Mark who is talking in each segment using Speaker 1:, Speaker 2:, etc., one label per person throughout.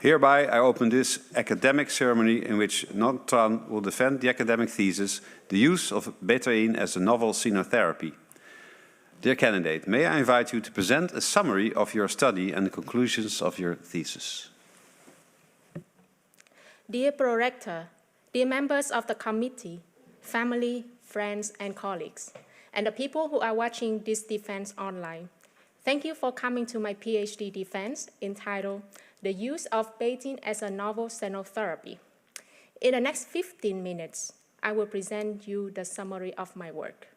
Speaker 1: Hereby, I open this academic ceremony in which Ngoc Tran will defend the academic thesis, the use of betaine as a novel senotherapy. Dear candidate, may I invite you to present a summary of your study and the conclusions of your thesis.
Speaker 2: Dear Prorector, dear members of the committee, family, friends, and colleagues, and the people who are watching this defense online, thank you for coming to my PhD defense entitled The Use of Betaine as a Novel Senotherapy. In the next 15 minutes, I will present you the summary of my work.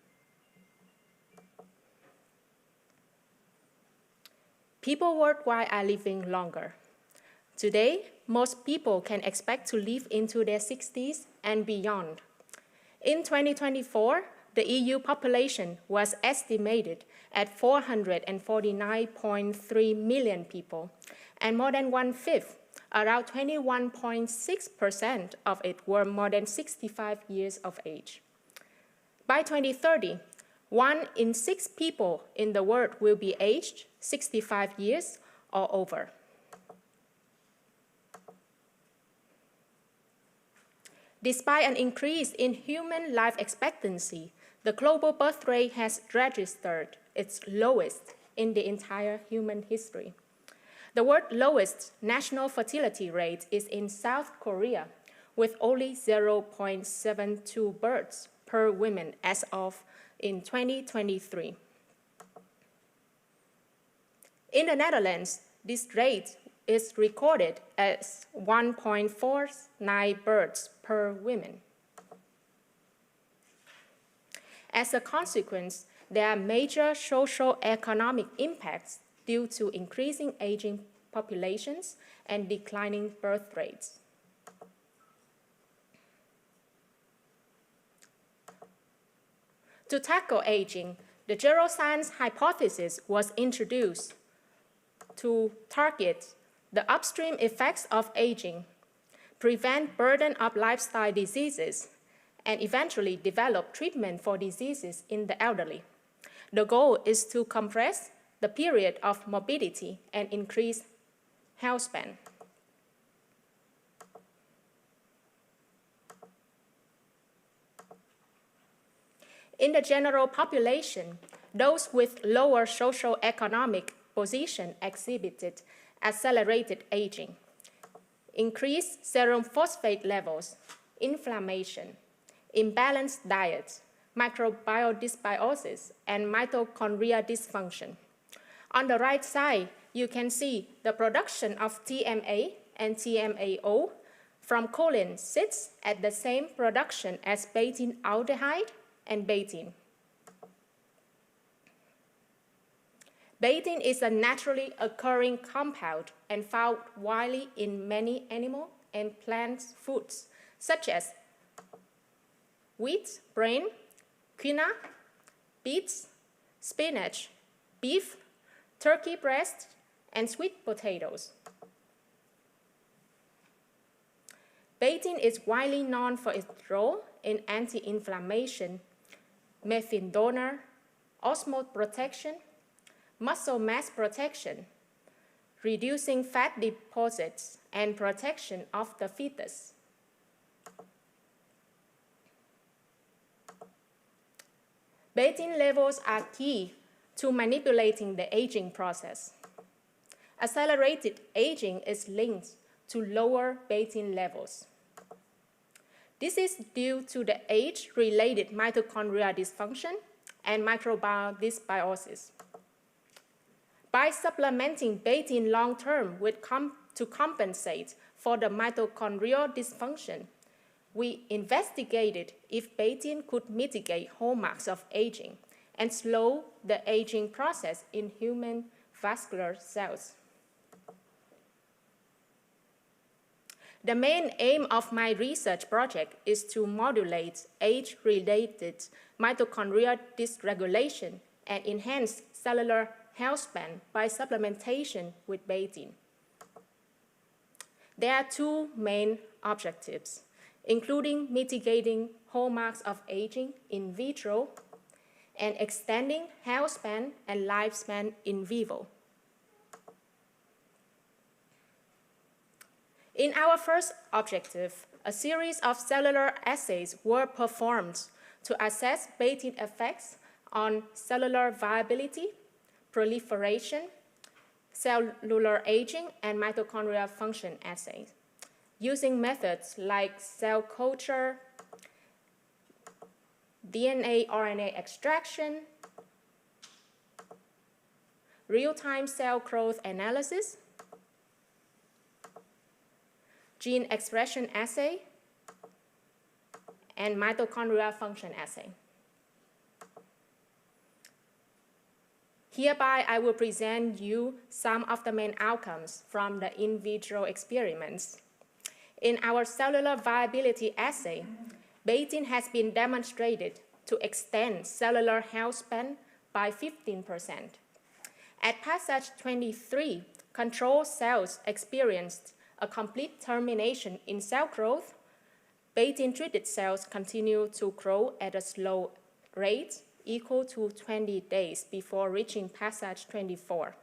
Speaker 2: People worldwide are living longer. Today, most people can expect to live into their 60s and beyond. In 2024, the EU population was estimated at 449.3 million people, and more than one-fifth, around 21.6% of it were more than 65 years of age. By 2030, 1 in 6 people in the world will be aged 65 years or over. Despite an increase in human life expectancy, the global birth rate has registered its lowest in the entire human history. The world's lowest national fertility rate is in South Korea, with only 0.72 births per woman as of in 2023. In the Netherlands, this rate is recorded as 1.49 births per woman. As a consequence, there are major socio-economic impacts due to increasing aging populations and declining birth rates. To tackle aging, the geroscience hypothesis was introduced to target the upstream effects of aging, prevent burden of lifestyle diseases, and eventually develop treatment for diseases in the elderly. The goal is to compress the period of morbidity and increase health span. In the general population, those with lower socio-economic position exhibited accelerated aging, increased serum phosphate levels, inflammation, imbalanced diet, microbial dysbiosis, and mitochondrial dysfunction. On the right side, you can see the production of TMA and TMAO from choline sits at the same production as betaine aldehyde and betaine. Betaine is a naturally occurring compound and found widely in many animal and plant foods, such as wheat, grain, quinoa, beets, spinach, beef, turkey breast, and sweet potatoes. Betaine is widely known for its role in anti-inflammation, methane donor, osmotic protection, muscle mass protection, reducing fat deposits, and protection of the fetus. Betaine levels are key to manipulating the aging process. Accelerated aging is linked to lower betaine levels. This is due to the age-related mitochondrial dysfunction and microbial dysbiosis. By supplementing betaine long-term to compensate for the mitochondrial dysfunction, we investigated if betaine could mitigate hallmarks of aging and slow the aging process in human vascular cells. The main aim of my research project is to modulate age-related mitochondrial dysregulation and enhance cellular health span by supplementation with betaine. There are two main objectives, including mitigating hallmarks of aging in vitro and extending health span and lifespan in vivo. In our first objective, a series of cellular assays were performed to assess betaine effects on cellular viability, proliferation, cellular aging, and mitochondrial function assays, using methods like cell culture, DNA-RNA extraction, real-time cell growth analysis, gene expression assay, and mitochondrial function assay. Hereby, I will present you some of the main outcomes from the in vitro experiments. In our cellular viability assay, betaine has been demonstrated to extend cellular health span by 15%. At passage 23, control cells experienced a complete termination in cell growth. Betaine-treated cells continue to grow at a slow rate equal to 20 days before reaching passage 24.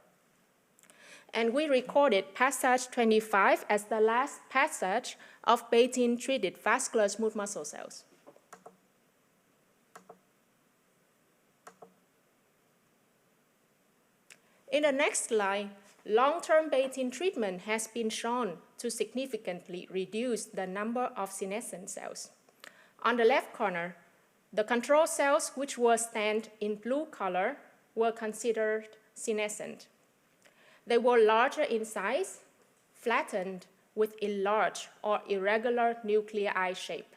Speaker 2: And we recorded passage 25 as the last passage of betaine-treated vascular smooth muscle cells. In the next slide, long-term betaine treatment has been shown to significantly reduce the number of senescent cells. On the left corner, the control cells, which were stamped in blue color, were considered senescent. They were larger in size, flattened with enlarged or irregular nuclei shape.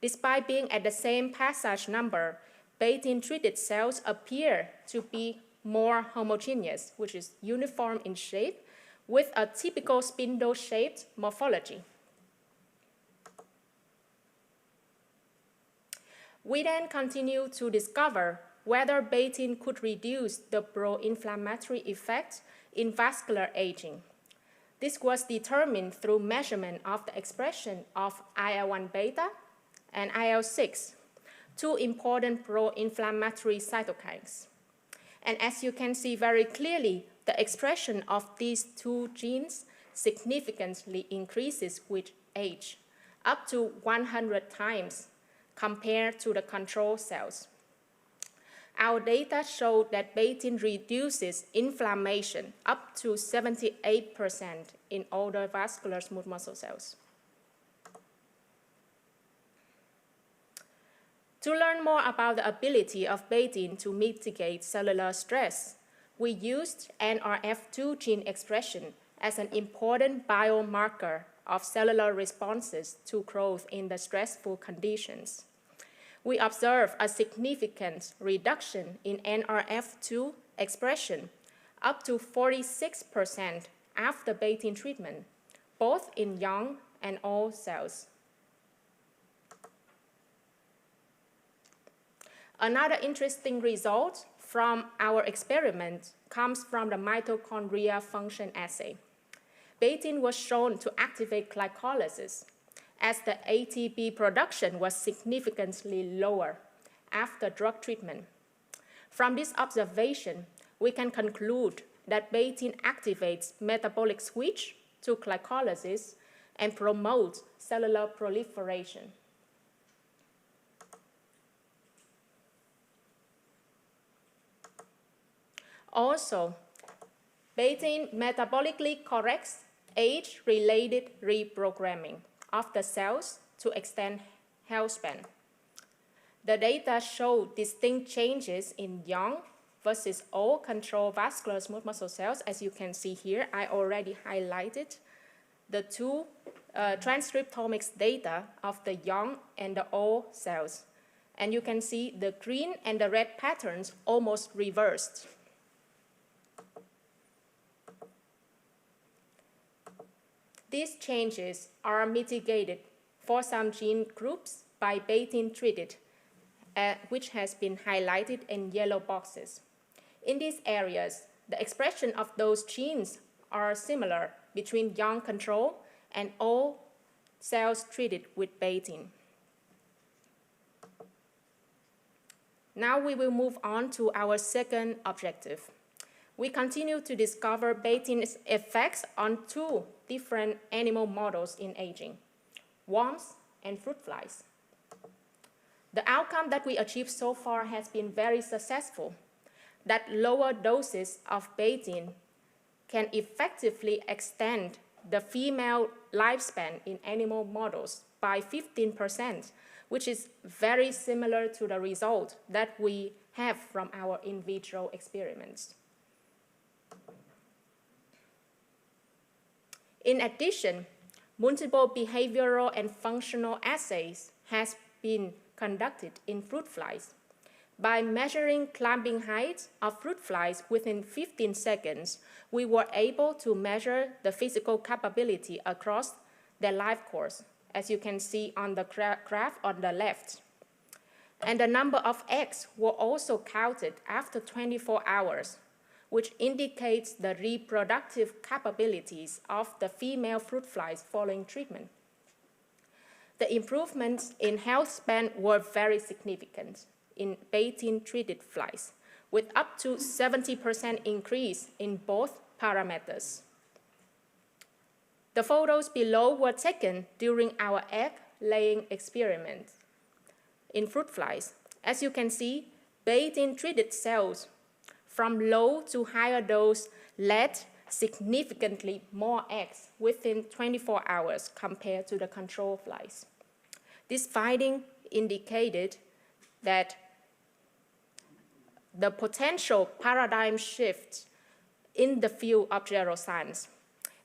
Speaker 2: Despite being at the same passage number, betaine-treated cells appear to be more homogeneous, which is uniform in shape, with a typical spindle-shaped morphology. We then continue to discover whether betaine could reduce the pro-inflammatory effect in vascular aging. This was determined through measurement of the expression of IL-1 beta and IL-6, two important pro-inflammatory cytokines. And as you can see very clearly, the expression of these two genes significantly increases with age, up to 100 times compared to the control cells. Our data showed that betaine reduces inflammation up to 78% in older vascular smooth muscle cells. To learn more about the ability of betaine to mitigate cellular stress, we used NRF2 gene expression as an important biomarker of cellular responses to growth in the stressful conditions. We observed a significant reduction in NRF2 expression, up to 46% after betaine treatment, both in young and old cells. Another interesting result from our experiment comes from the mitochondrial function assay. Betaine was shown to activate glycolysis, as the ATP production was significantly lower after drug treatment. From this observation, we can conclude that betaine activates metabolic switch to glycolysis and promotes cellular proliferation. Also, betaine metabolically corrects age-related reprogramming of the cells to extend health span. The data show distinct changes in young versus old control vascular smooth muscle cells. As you can see here, I already highlighted the two transcriptomics data of the young and the old cells. And you can see the green and the red patterns almost reversed. These changes are mitigated for some gene groups by betaine treated, which has been highlighted in yellow boxes. In these areas, the expression of those genes are similar between young control and old cells treated with betaine. Now we will move on to our second objective. we continue to discover betaine's effects on two different animal models in aging, worms and fruit flies. The outcome that we achieved so far has been very successful, that lower doses of betaine can effectively extend the female lifespan in animal models by 15%, which is very similar to the result that we have from our in vitro experiments. In addition, multiple behavioral and functional assays has been conducted in fruit flies. By measuring climbing height of fruit flies within 15 seconds, we were able to measure the physical capability across their life course, as you can see on the graph on the left. And the number of eggs were also counted after 24 hours, which indicates the reproductive capabilities of the female fruit flies following treatment. The improvements in health span were very significant in betaine-treated flies, with up to 70% increase in both parameters. The photos below were taken during our egg-laying experiment in fruit flies. As you can see, betaine-treated cells from low to higher dose laid significantly more eggs within 24 hours compared to the control flies. This finding indicated that the potential paradigm shift in the field of geroscience.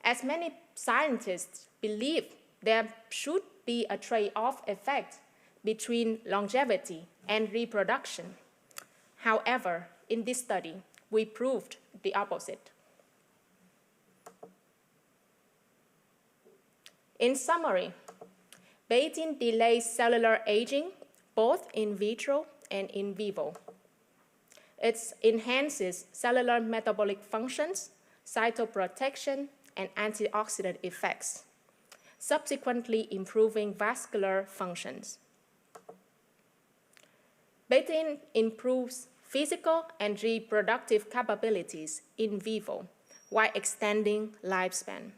Speaker 2: As many scientists believe there should be a trade-off effect between longevity and reproduction. However, in this study, we proved the opposite. In summary, betaine delays cellular aging both in vitro and in vivo. It enhances cellular metabolic functions, cytoprotection, and antioxidant effects, subsequently improving vascular functions. Betaine improves physical and reproductive capabilities in vivo while extending lifespan.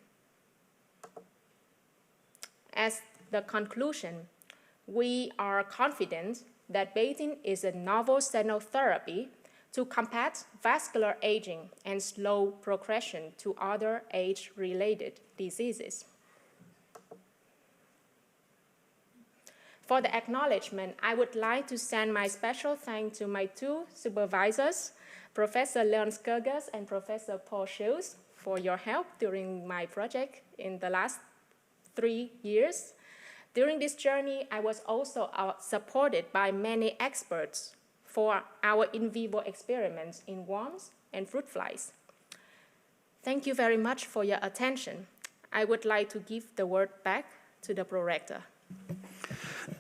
Speaker 2: As the conclusion, we are confident that betaine is a novel senotherapy to combat vascular aging and slow progression to other age-related diseases. For the acknowledgement, I would like to send my special thanks to my two supervisors, Professor Leon Skurgas and Professor Paul Shields, for your help during my project in the last 3 years. During this journey, I was also supported by many experts for our in vivo experiments in worms and fruit flies. Thank you very much for your attention. I would like to give the word back to the prorector.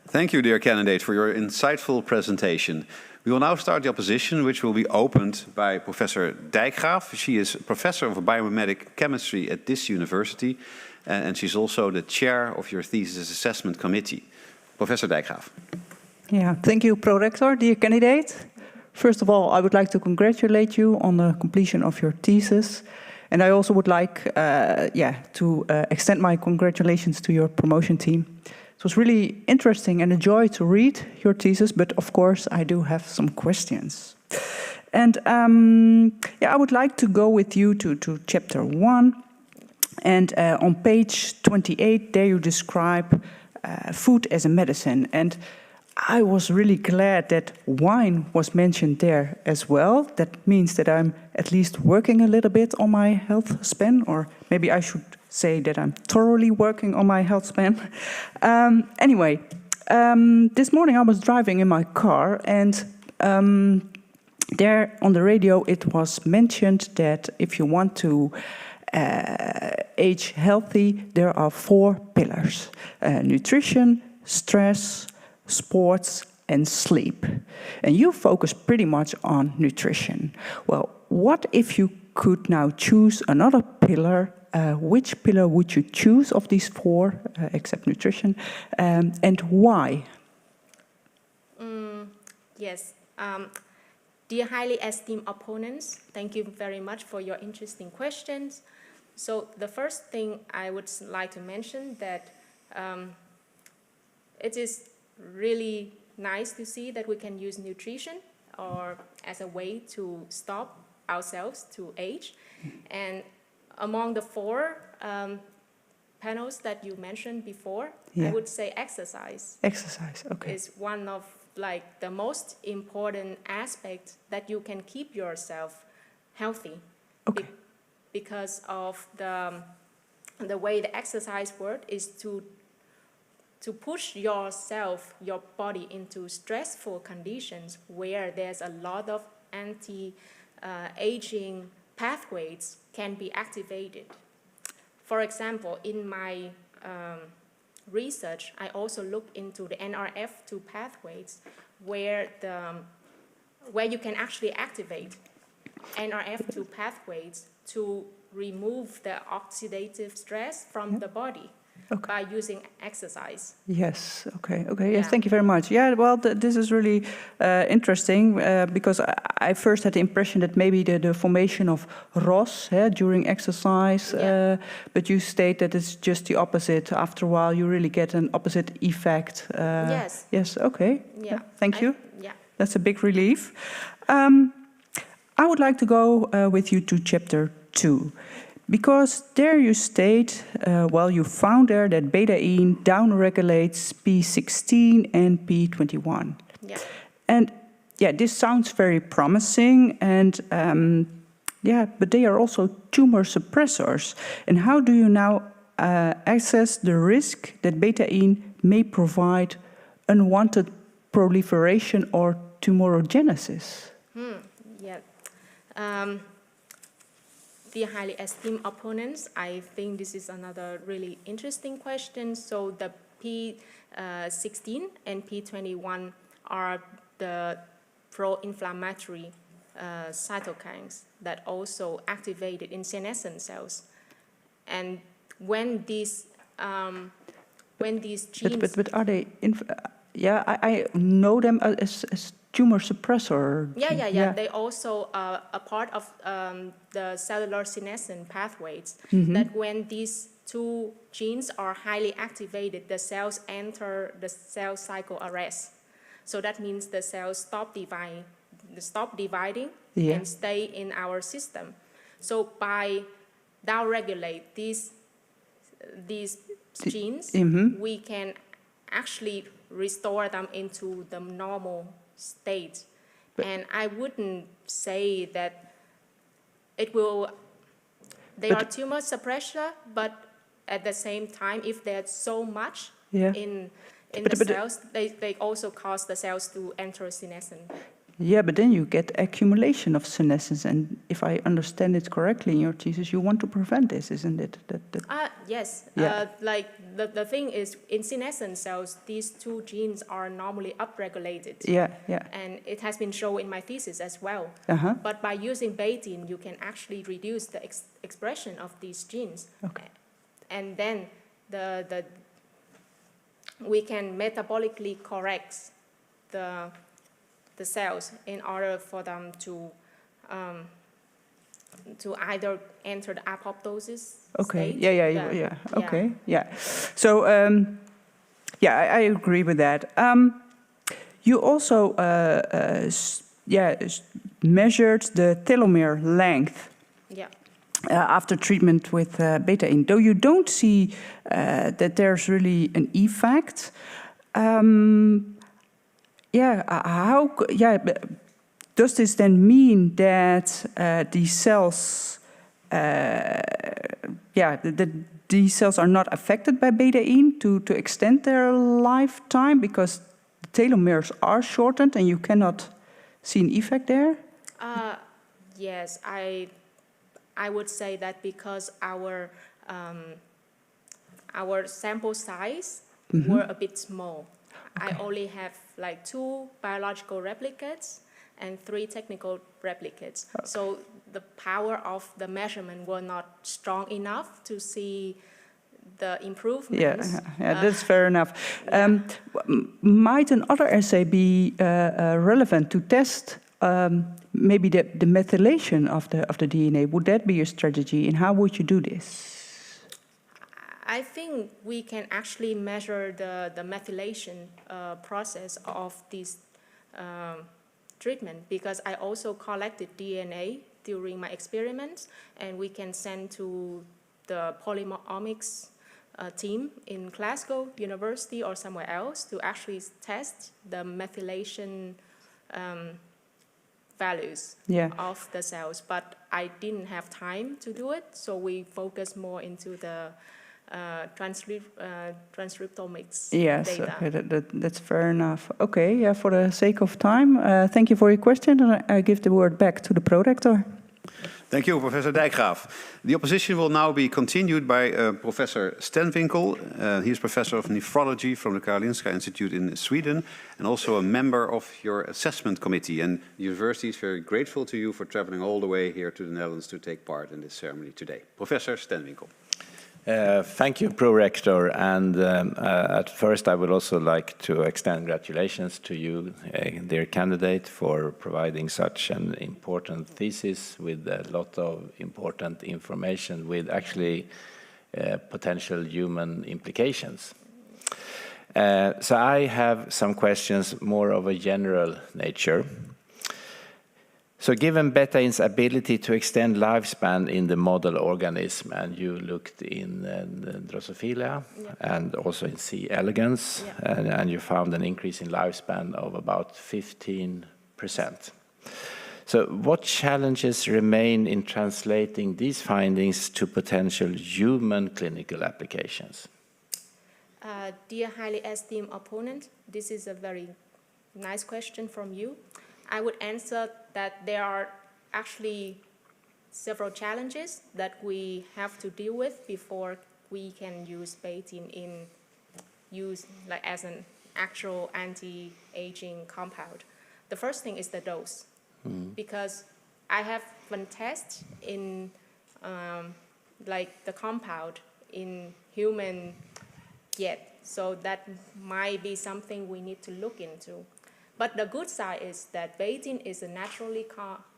Speaker 1: Thank you, dear candidate, for your insightful presentation. We will now start the opposition, which will be opened by Professor Dijkgraaf. She is Professor of Biomedical Chemistry at this university, and she's also the chair of your thesis assessment committee. Professor Dijkgraaf.
Speaker 3: Yeah, thank you, Prorector, dear candidate. First of all, I would like to congratulate you on the completion of your thesis. And I also would like to extend my congratulations to your promotion team. It was really interesting and a joy to read your thesis, but of course I do have some questions. And I would like to go with you to chapter 1. And on page 28, there you describe food as a medicine. And I was really glad that wine was mentioned there as well. That means that I'm at least working a little bit on my health span, or maybe I should say that I'm thoroughly working on my health span. Anyway, this morning I was driving in my car, and there on the radio it was mentioned that if you want to age healthy, there are 4 pillars: nutrition, stress, sports, and sleep. And you focus pretty much on nutrition. Well, what if you could now choose another pillar? Which pillar would you choose of these 4, except nutrition, and why?
Speaker 2: Yes. Dear highly esteemed opponents, thank you very much for your interesting questions. So the first thing I would like to mention that it is really nice to see that we can use nutrition or as a way to stop ourselves to age. And among the four panels that you mentioned before, I would say exercise.
Speaker 3: Exercise, okay.
Speaker 2: Is one of like the most important aspects that you can keep yourself healthy.
Speaker 3: Okay.
Speaker 2: Because of the way the exercise works is to push yourself, your body into stressful conditions where there's a lot of anti-aging pathways can be activated. For example, in my research, I also looked into the NRF2 pathways where you can actually activate NRF2 pathways to remove the oxidative stress from the body by using exercise.
Speaker 3: Yes, okay, yes,
Speaker 2: Yeah.
Speaker 3: thank you very much. Yeah, well, this is really interesting because I first had the impression that maybe the formation of ROS during exercise, but you state that it's just the opposite. After a while, you really get an opposite effect.
Speaker 2: Yes.
Speaker 3: Yes, okay.
Speaker 2: Yeah.
Speaker 3: Thank you.
Speaker 2: Yeah.
Speaker 3: That's a big relief. I would like to go with you to chapter 2. Because there you state, you found there that betaine downregulates P16 and P21.
Speaker 2: Yeah.
Speaker 3: And this sounds very promising, and but they are also tumor suppressors. And how do you now assess the risk that betaine may provide unwanted proliferation or tumorogenesis?
Speaker 2: Yeah. Dear highly esteemed opponents, I think this is another really interesting question. So the P16 and P21 are the pro-inflammatory cytokines that also activated in senescent cells. And when these genes...
Speaker 3: But are they... I know them as tumor suppressor.
Speaker 2: Yeah. They also are a part of the cellular senescent pathways. That when these two genes are highly activated, the cells enter the cell cycle arrest. So that means the cells stop dividing and stay in our system. So by downregulate these genes, we can actually restore them into the normal state. And I wouldn't say that they are tumor suppressor, but at the same time, if there's so much in the cells, they also cause the cells to enter senescent.
Speaker 3: Yeah, but then you get accumulation of senescence, and if I understand it correctly in your thesis, you want to prevent this, isn't it?
Speaker 2: Yes.
Speaker 3: Yeah.
Speaker 2: Like the thing is, in senescent cells, these two genes are normally upregulated.
Speaker 3: Yeah.
Speaker 2: And it has been shown in my thesis as well. But by using betaine, you can actually reduce the expression of these genes.
Speaker 3: Okay.
Speaker 2: And then we can metabolically correct the cells in order for them to either enter the apoptosis state.
Speaker 3: Yeah. Okay. Yeah. So I agree with that. You also measured the telomere length.
Speaker 2: Yeah.
Speaker 3: After treatment with betaine, though you don't see that there's really an effect. Does this then mean that these cells, these cells are not affected by betaine to extend their lifetime because the telomeres are shortened and you cannot see an effect there?
Speaker 2: Yes, I would say that because our sample size were a bit small. Okay. I only have like 2 biological replicates and 3 technical replicates. Okay. So the power of the measurement were not strong enough to see the improvements.
Speaker 3: Yeah, that's fair enough. Might another assay be relevant to test maybe the methylation of the DNA, would that be your strategy, and how would you do this?
Speaker 2: I think we can actually measure the methylation process of this treatment, because I also collected DNA during my experiments, and we can send to the polymeromics team in Glasgow University or somewhere else to actually test the methylation values of the cells. But I didn't have time to do it, so we focus more into the transcriptomics
Speaker 3: yes,
Speaker 2: data.
Speaker 3: okay, that's fair enough. Okay, yeah, for the sake of time, thank you for your question, and I give the word back to the prorector.
Speaker 1: Thank you, Professor Dijkgraaf. The opposition will now be continued by Professor Stenvinkel. He is Professor of Nephrology from the Karolinska Institute in Sweden and also a member of your assessment committee. And the university is very grateful to you for traveling all the way here to the Netherlands to take part in this ceremony today. Professor Stenvinkel.
Speaker 4: Thank you, Prorector. And at first, I would also like to extend congratulations to you, dear candidate, for providing such an important thesis with a lot of important information with actually potential human implications. So I have some questions more of a general nature. So given betaine's ability to extend lifespan in the model organism, and you looked in Drosophila and also in C. elegans, and you found an increase in lifespan of about 15%. So what challenges remain in translating these findings to potential human clinical applications?
Speaker 2: Dear highly esteemed opponent, this is a very nice question from you. I would answer that there are actually several challenges that we have to deal with before we can use betaine as an actual anti-aging compound. The first thing is the dose, because I haven't tested in the compound in human yet, so that might be something we need to look into. But the good side is that betaine is a naturally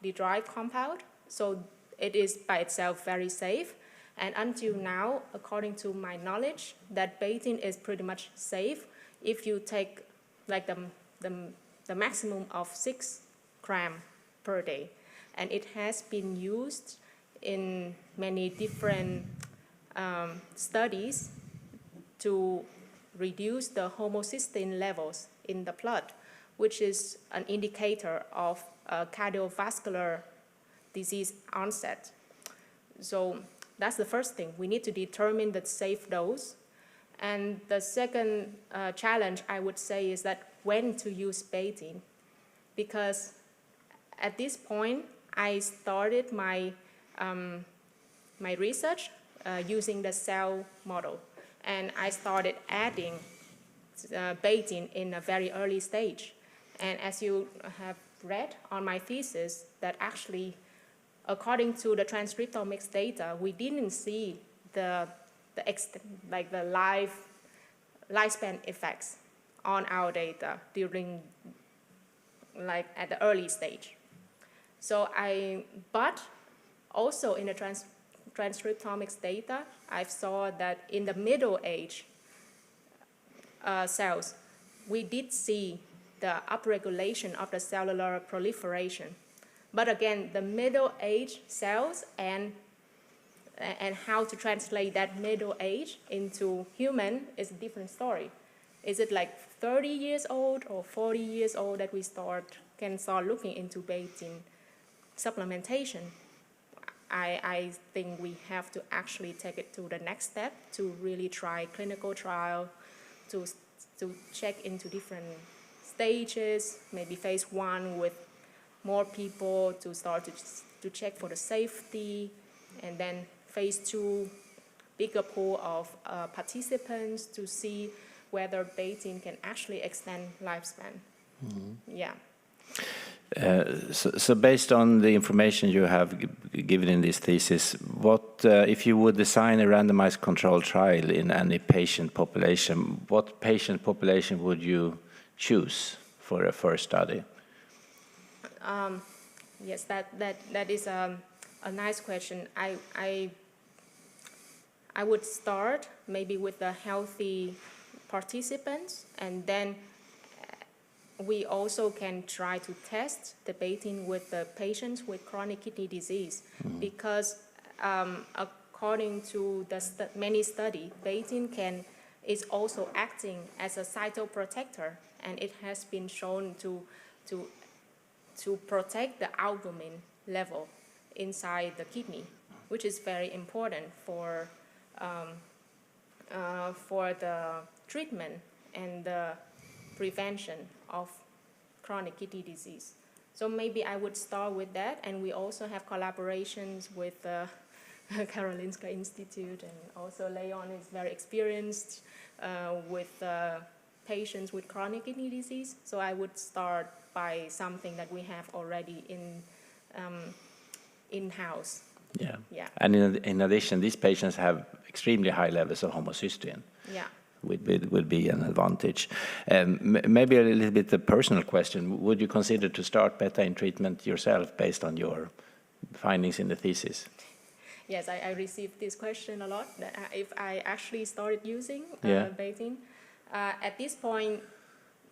Speaker 2: derived compound, so it is by itself very safe. And until now, according to my knowledge, that betaine is pretty much safe if you take the maximum of 6 grams per day. And it has been used in many different studies to reduce the homocysteine levels in the blood, which is an indicator of cardiovascular disease onset. So that's the first thing. We need to determine the safe dose. And the second challenge, I would say, is that when to use betaine. Because at this point, I started my research using the cell model. And I started adding betaine in a very early stage. And as you have read on my thesis, that actually, according to the transcriptomics data, we didn't see the lifespan effects on our data during at the early stage. So but also in the transcriptomics data, I saw that in the middle age cells, we did see the upregulation of the cellular proliferation. But again, the middle age cells and how to translate that middle age into human is a different story. Is it like 30 years old or 40 years old that we can start looking into betaine supplementation? I think we have to actually take it to the next step to really try clinical trial to check into different stages, maybe phase 1 with more people to start to check for the safety, and then phase 2, bigger pool of participants to see whether betaine can actually extend lifespan. Yeah.
Speaker 4: So based on the information you have given in this thesis, what if you would design a randomized controlled trial in any patient population, what patient population would you choose for a first study?
Speaker 2: Yes, that is a nice question. I would start maybe with the healthy participants, and then we also can try to test the betaine with the patients with chronic kidney disease, because according to the many studies, betaine is also acting as a cytoprotector, and it has been shown to protect the albumin level inside the kidney, which is very important for the treatment and the prevention of chronic kidney disease. So maybe I would start with that, and we also have collaborations with the Karolinska Institute, and also Leon is very experienced with patients with chronic kidney disease. So I would start by something that we have already in-house.
Speaker 4: Yeah.
Speaker 2: Yeah.
Speaker 4: And in addition, these patients have extremely high levels of homocysteine.
Speaker 2: Yeah.
Speaker 4: Would be an advantage. Maybe a little bit a personal question. Would you consider to start betaine treatment yourself based on your findings in the thesis?
Speaker 2: Yes, I received this question a lot, that if I actually started using betaine. At this point,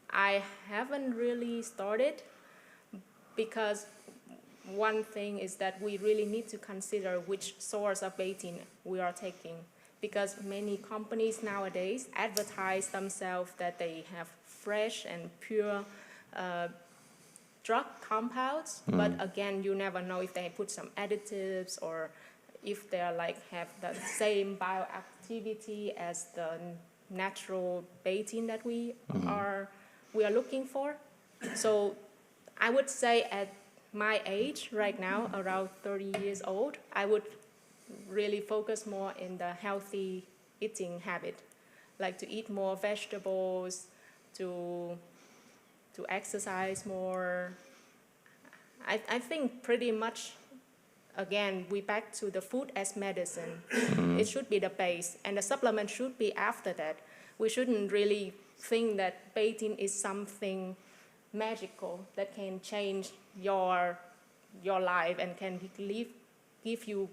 Speaker 2: I haven't really started, because one thing is that we really need to consider which source of betaine we are taking, because many companies nowadays advertise themselves that they have fresh and pure drug compounds, but again, you never know if they put some additives or if they are have the same bioactivity as the natural betaine that we are looking for. So I would say at my age right now, around 30 years old, I would really focus more in the healthy eating habit, like to eat more vegetables, to exercise more. I think pretty much, again, we back to the food as medicine. It should be the base, and the supplement should be after that. We shouldn't really think that betaine is something magical that can change your life and can give you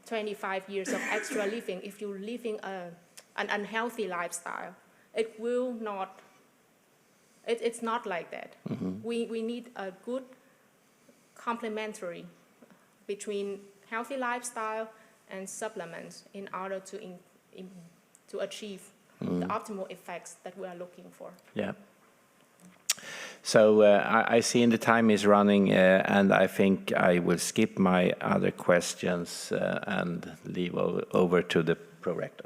Speaker 2: 25 years of extra living if you're living an unhealthy lifestyle. It will not. It's not like that. We need a good complementary between healthy lifestyle and supplements in order to achieve the optimal effects that we are looking for.
Speaker 4: Yeah. So I see the time is running, and I think I will skip my other questions and leave over to the prorector.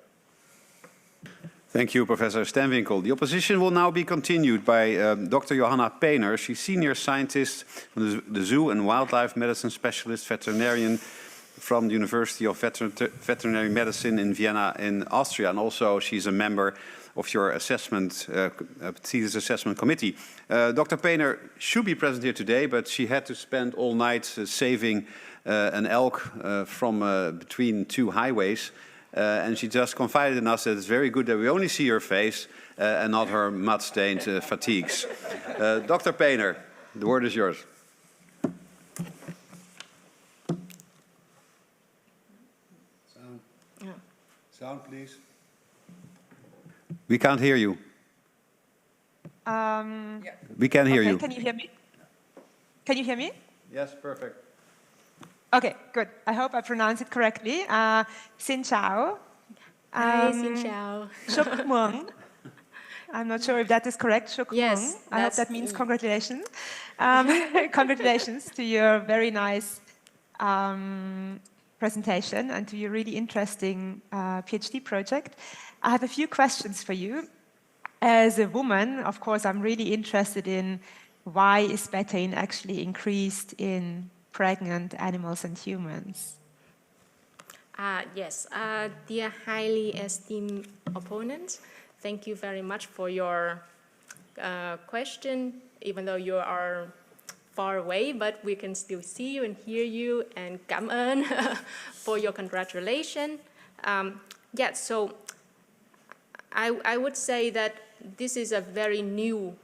Speaker 1: Thank you, Professor Stenwinkel. The opposition will now be continued by Dr. Johanna Pehner. She's senior scientist from the Zoo and Wildlife Medicine Specialist Veterinarian from the University of Veterinary Medicine in Vienna in Austria. And also she's a member of your assessment, Thesis Assessment Committee. Dr. Pehner should be present here today, but she had to spend all night saving an elk from between two highways. And she just confided in us that it's very good that we only see her face and not her mud-stained fatigues. Dr. Pehner, the word is yours. Sound.
Speaker 2: Yeah.
Speaker 1: Sound, please. We can't hear you. We can hear you.
Speaker 5: Can you hear me? Can you hear me?
Speaker 1: Yes, perfect.
Speaker 5: Okay, good. I hope I pronounce it correctly. Xin chào.
Speaker 2: Hi, xin chào.
Speaker 5: Chúc mừng. I'm not sure if that is correct. Chúc
Speaker 2: Yes,
Speaker 5: mừng. I hope that means congratulations. Congratulations to your very nice presentation and to your really interesting PhD project. I have a few questions for you. As a woman, of course, I'm really interested in why is betaine actually increased in pregnant animals and humans?
Speaker 2: Yes, dear highly esteemed opponents, thank you very much for your question, even though you are far away, but we can still see you and hear you, and cảm ơn for your congratulations. So I would say that this is a very new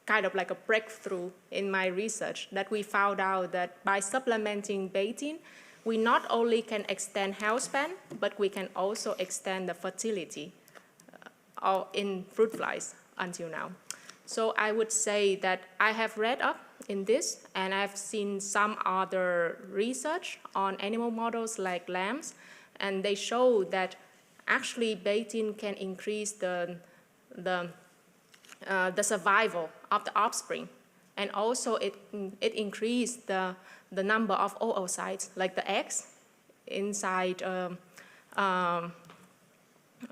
Speaker 2: kind of like a breakthrough in my research, that we found out that by supplementing betaine, we not only can extend health span, but we can also extend the fertility in fruit flies until now. So I would say that I have read up in this, and I've seen some other research on animal models like lambs, and they show that actually betaine can increase the survival of the offspring, and also it increased the number of oocytes, like the eggs inside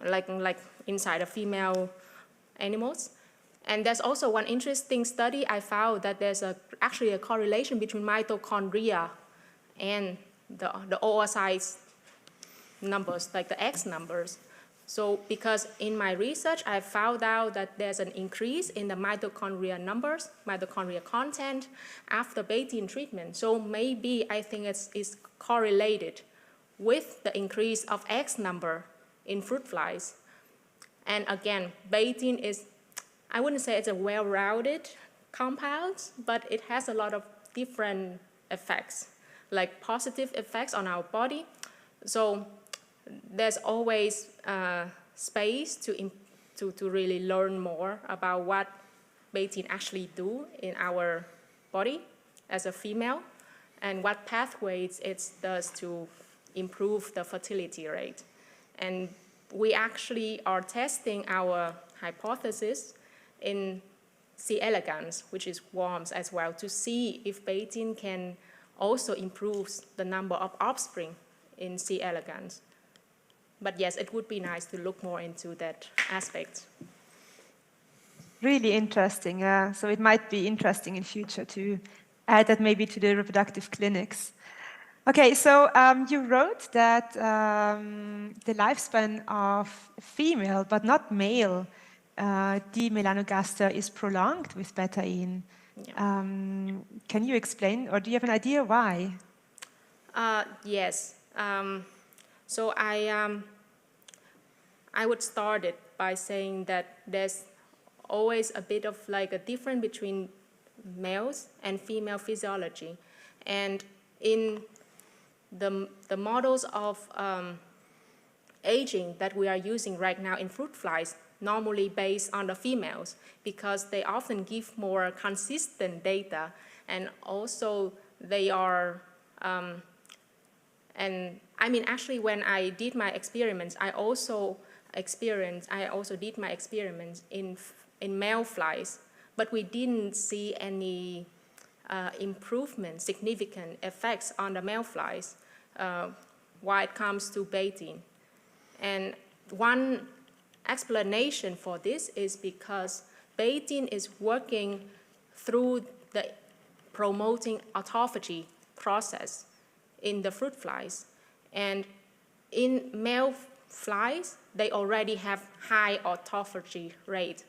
Speaker 2: like inside the female animals. And there's also one interesting study I found, that there's actually a correlation between mitochondria and the oocytes numbers, like the X numbers. So because in my research, I found out that there's an increase in the mitochondria numbers, mitochondria content after betaine treatment. So maybe I think it's correlated with the increase of X number in fruit flies. And again, betaine is, I wouldn't say it's a well-rounded compound, but it has a lot of different effects, like positive effects on our body. So there's always space to really learn more about what betaine actually do in our body as a female, and what pathways it does to improve the fertility rate. And we actually are testing our hypothesis in C. elegans, which is worms as well, to see if betaine can also improve the number of offspring in C. elegans. But yes, it would be nice to look more into that aspect.
Speaker 5: Really interesting. So it might be interesting in future to add that maybe to the reproductive clinics. Okay, so you wrote that the lifespan of female but not male D. melanogaster is prolonged with betaine.
Speaker 2: Yeah.
Speaker 5: Can you explain, or do you have an idea why?
Speaker 2: Yes. So I would start it by saying that there's always a bit of like a difference between males and female physiology. And in the models of aging that we are using right now in fruit flies, normally based on the females, because they often give more consistent data, and also they are, and I mean, actually when I did my experiments, I also did my experiments in male flies, but we didn't see any improvement, significant effects on the male flies when it comes to betaine. And one explanation for this is because betaine is working through the promoting autophagy process in the fruit flies. And in male flies, they already have high autophagy rate.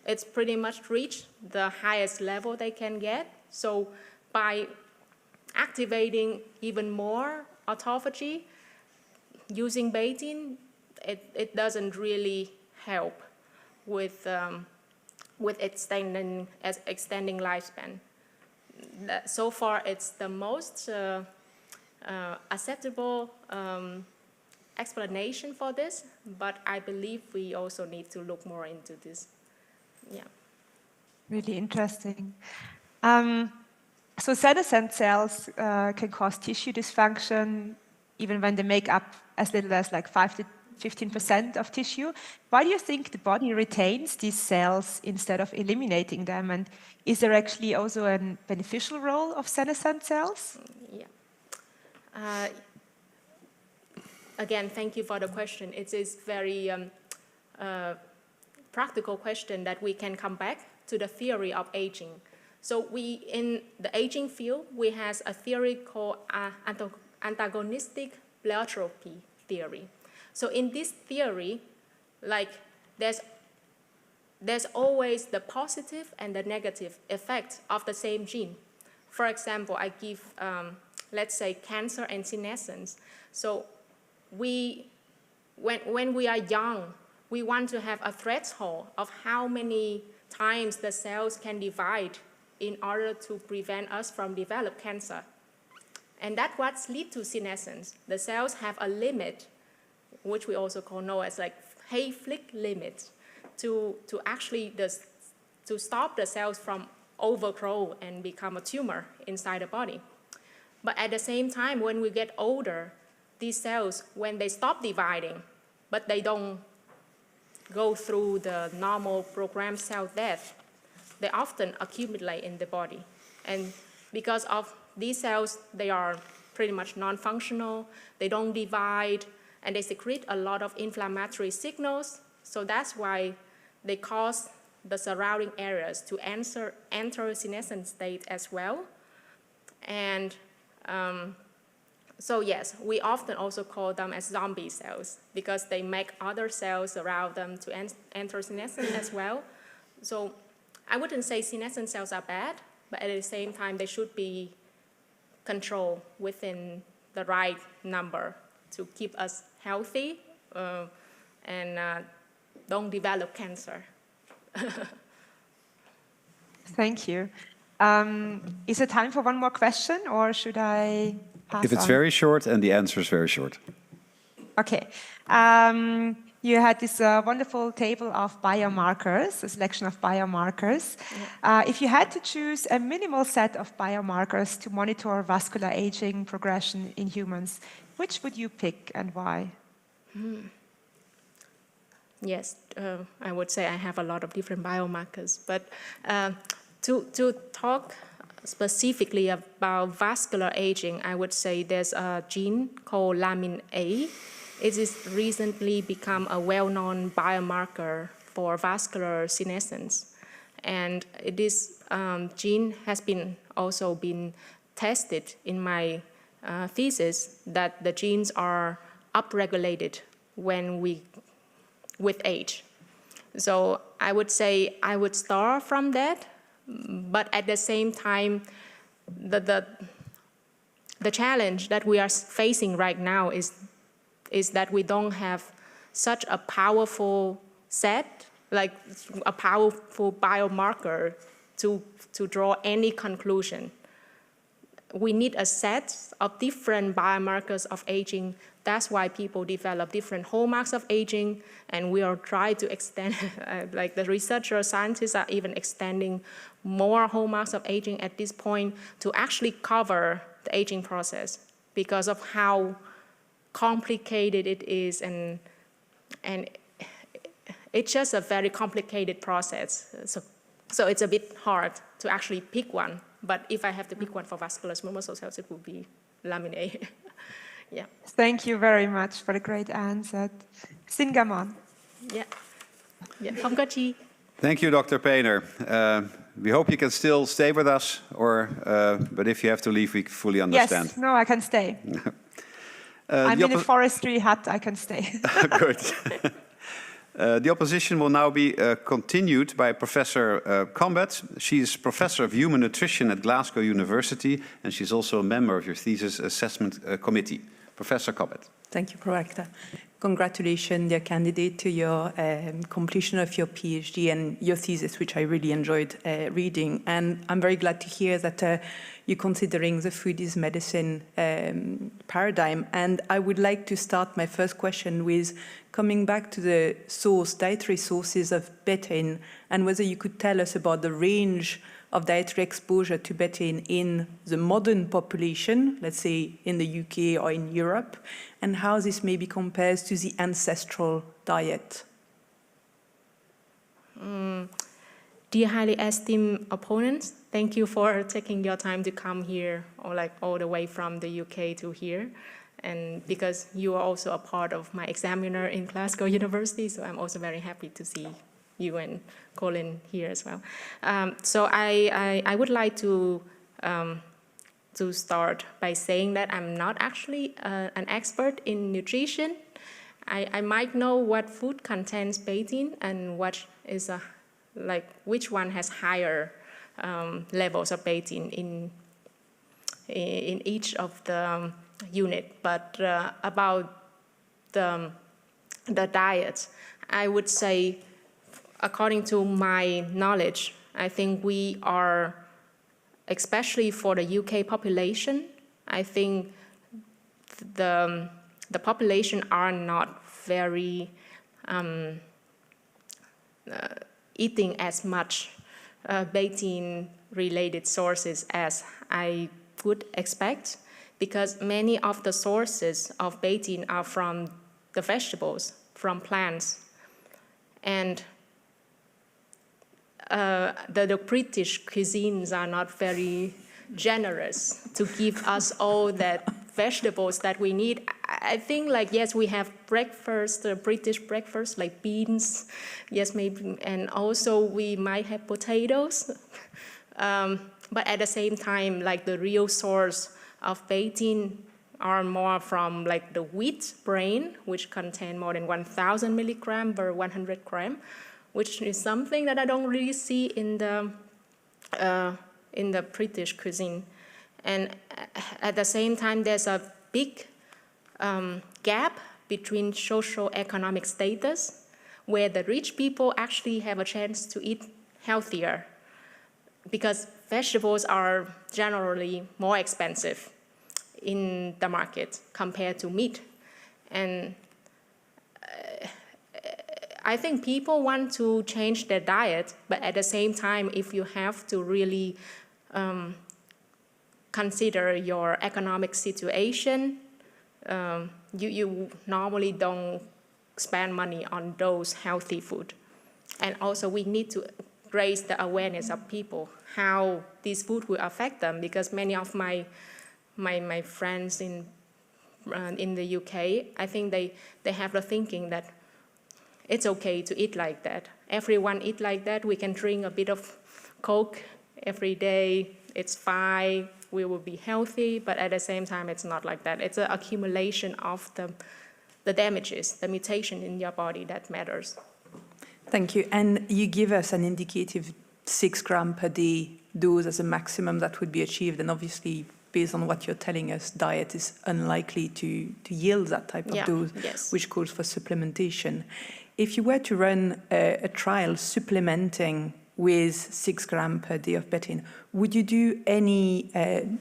Speaker 2: It's pretty much reached the highest level they can get. So by activating even more autophagy using betaine, it doesn't really help with extending lifespan. So far, it's the most acceptable explanation for this, but I believe we also need to look more into this. Yeah.
Speaker 5: Really interesting. So senescent cells can cause tissue dysfunction even when they make up as little as like 5 to 15% of tissue. Why do you think the body retains these cells instead of eliminating them? And is there actually also a beneficial role of senescent cells?
Speaker 2: Yeah. Again, thank you for the question. It is very practical question that we can come back to the theory of aging. So in the aging field, we have a theory called antagonistic pleiotropy theory. So in this theory, like there's always the positive and the negative effect of the same gene. For example, I give, let's say, cancer and senescence. So when we are young, we want to have a threshold of how many times the cells can divide in order to prevent us from develop cancer. And that's what leads to senescence. The cells have a limit, which we also know as like Hayflick limit, to actually to stop the cells from overgrow and become a tumor inside the body. But at the same time, when we get older, these cells, when they stop dividing, but they don't go through the normal programmed cell death, they often accumulate in the body. And because of these cells, they are pretty much non-functional, they don't divide, and they secrete a lot of inflammatory signals. So that's why they cause the surrounding areas to enter senescent state as well. And so yes, we often also call them as zombie cells because they make other cells around them to enter senescence as well. So I wouldn't say senescent cells are bad, but at the same time, they should be controlled within the right number to keep us healthy and don't develop cancer.
Speaker 5: Thank you. Is it time for one more question, or should I pass
Speaker 1: If it's
Speaker 5: on?
Speaker 1: very short, and the answer is very short.
Speaker 5: Okay. You had this wonderful table of biomarkers, a selection of biomarkers.
Speaker 2: Yeah.
Speaker 5: If you had to choose a minimal set of biomarkers to monitor vascular aging progression in humans, which would you pick and why?
Speaker 2: Yes, I would say I have a lot of different biomarkers, but to talk specifically about vascular aging, I would say there's a gene called lamin A. It has recently become a well-known biomarker for vascular senescence. And this gene has also been tested in my thesis that the genes are upregulated with age. So I would say I would start from that, but at the same time, the challenge that we are facing right now is that we don't have such a powerful set, like a powerful biomarker to draw any conclusion. We need a set of different biomarkers of aging. That's why people develop different hallmarks of aging, and we are trying to extend, like the researchers, scientists are even extending more hallmarks of aging at this point to actually cover the aging process because of how complicated it is, and it's just a very complicated process. So it's a bit hard to actually pick one. But if I have to pick one for vascular smooth muscle cells, it would be lamin A. Yeah.
Speaker 5: Thank you very much for the great answer. Singamon.
Speaker 2: Yeah. Yeah. Không có chi.
Speaker 1: Thank you, Dr. Painter. We hope you can still stay with us, but if you have to leave, we fully understand.
Speaker 5: Yes, no, I can stay. I'm in a forestry hut, I can stay.
Speaker 1: Good. The opposition will now be continued by Professor Combet. She is Professor of Human Nutrition at Glasgow University, and she's also a member of your thesis assessment committee. Professor Combet.
Speaker 6: Thank you, Prorector. Congratulations, dear candidate, to your completion of your PhD and your thesis, which I really enjoyed reading. And I'm very glad to hear that you're considering the food is medicine paradigm. And I would like to start my first question with coming back to the dietary sources of betaine, and whether you could tell us about the range of dietary exposure to betaine in the modern population, let's say in the UK or in Europe, and how this maybe compares to the ancestral diet.
Speaker 2: Dear highly esteemed opponents, thank you for taking your time to come here, or like all the way from the UK to here. And because you are also a part of my examiner in Glasgow University, so I'm also very happy to see you and Colin here as well. So I would like to start by saying that I'm not actually an expert in nutrition. I might know what food contains betaine and what is which one has higher levels of betaine in each of the unit, but about the diet, I would say according to my knowledge, I think we are, especially for the UK population, I think the population are not very eating as much betaine-related sources as I would expect, because many of the sources of betaine are from the vegetables, from plants. And the British cuisines are not very generous to give us all that vegetables that we need. I think, like, yes, we have breakfast, British breakfast, like beans, yes, maybe, and also we might have potatoes. But at the same time, like, the real source of betaine are more from, like, the wheat grain, which contain more than 1,000 milligram per 100 gram, which is something that I don't really see in the British cuisine. And at the same time, there's a big gap between socio-economic status, where the rich people actually have a chance to eat healthier, because vegetables are generally more expensive in the market compared to meat. And I think people want to change their diet, but at the same time, if you have to really consider your economic situation, you normally don't spend money on those healthy food. And also we need to raise the awareness of people how this food will affect them, because many of my friends in the UK, I think they have the thinking that it's okay to eat like that. Everyone eat like that. We can drink a bit of Coke every day. It's fine. We will be healthy. But at the same time, it's not like that. It's an accumulation of the damages, the mutation in your body that matters.
Speaker 6: Thank you. And you give us an indicative 6 gram per day dose as a maximum that would be achieved. And obviously, based on what you're telling us, diet is unlikely to yield that type of dose,
Speaker 2: yes,
Speaker 6: which calls for supplementation. If you were to run a trial supplementing with 6 gram per day of betaine, would you do any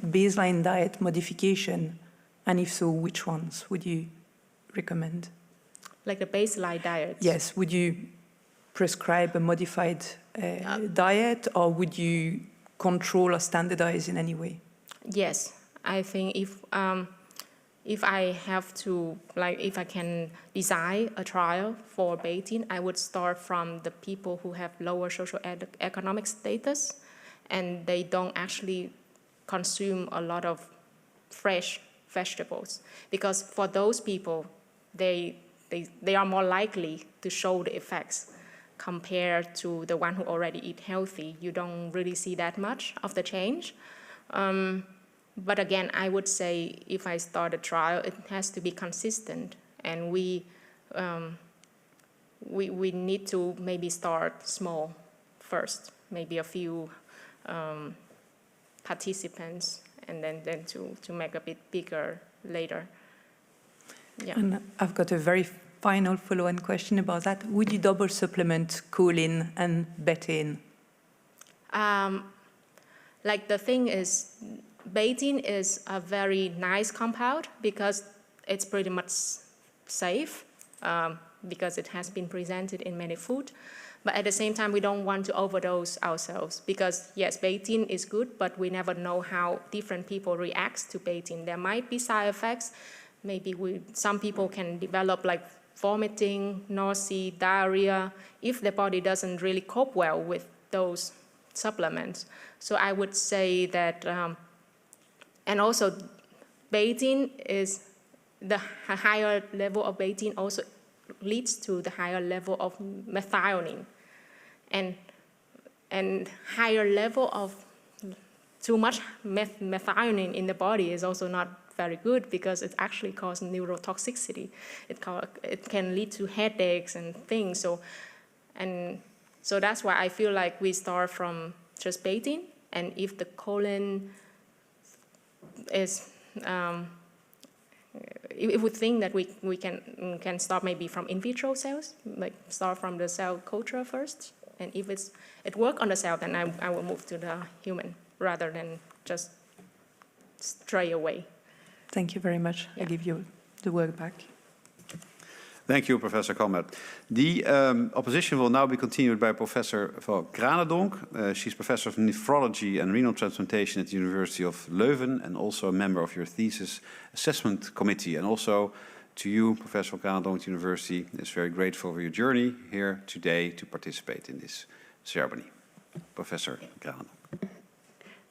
Speaker 6: baseline diet modification? And if so, which ones would you recommend?
Speaker 2: Like the baseline diet?
Speaker 6: Yes. Would you prescribe a modified diet, or would you control or standardize in any way?
Speaker 2: Yes. I think if I have to, like, if I can design a trial for betaine, I would start from the people who have lower socio-economic status, and they don't actually consume a lot of fresh vegetables. Because for those people, they are more likely to show the effects compared to the one who already eat healthy. You don't really see that much of the change. But again, I would say if I start a trial, it has to be consistent, and we need to maybe start small first, maybe a few participants, and then to make a bit bigger later. Yeah.
Speaker 6: And I've got a very final follow-on question about that. Would you double supplement choline and betaine?
Speaker 2: Like, the thing is, betaine is a very nice compound because it's pretty much safe, because it has been presented in many food. But at the same time, we don't want to overdose ourselves, because yes, betaine is good, but we never know how different people react to betaine. There might be side effects. Maybe some people can develop, like, vomiting, nausea, diarrhea, if the body doesn't really cope well with those supplements. So I would say that, and also betaine is, the higher level of betaine also leads to the higher level of methionine. And higher level of too much methionine in the body is also not very good, because it actually causes neurotoxicity. It can lead to headaches and things. So that's why I feel like we start from just betaine, and if the choline is if we think that we can start maybe from in vitro cells, like start from the cell culture first, and if it work on the cell, then I will move to the human rather than just stray away.
Speaker 6: Thank you very much.
Speaker 2: Yeah.
Speaker 6: I give you the word back.
Speaker 1: Thank you, Professor Kalmer. The opposition will now be continued by Professor van Kranendonk. She's Professor of Nephrology and Renal Transplantation at the University of Leuven and also a member of your Thesis Assessment Committee. And also to you, Professor van Kranendonk University, is very grateful for your journey here today to participate in this ceremony. Professor van Kranendonk.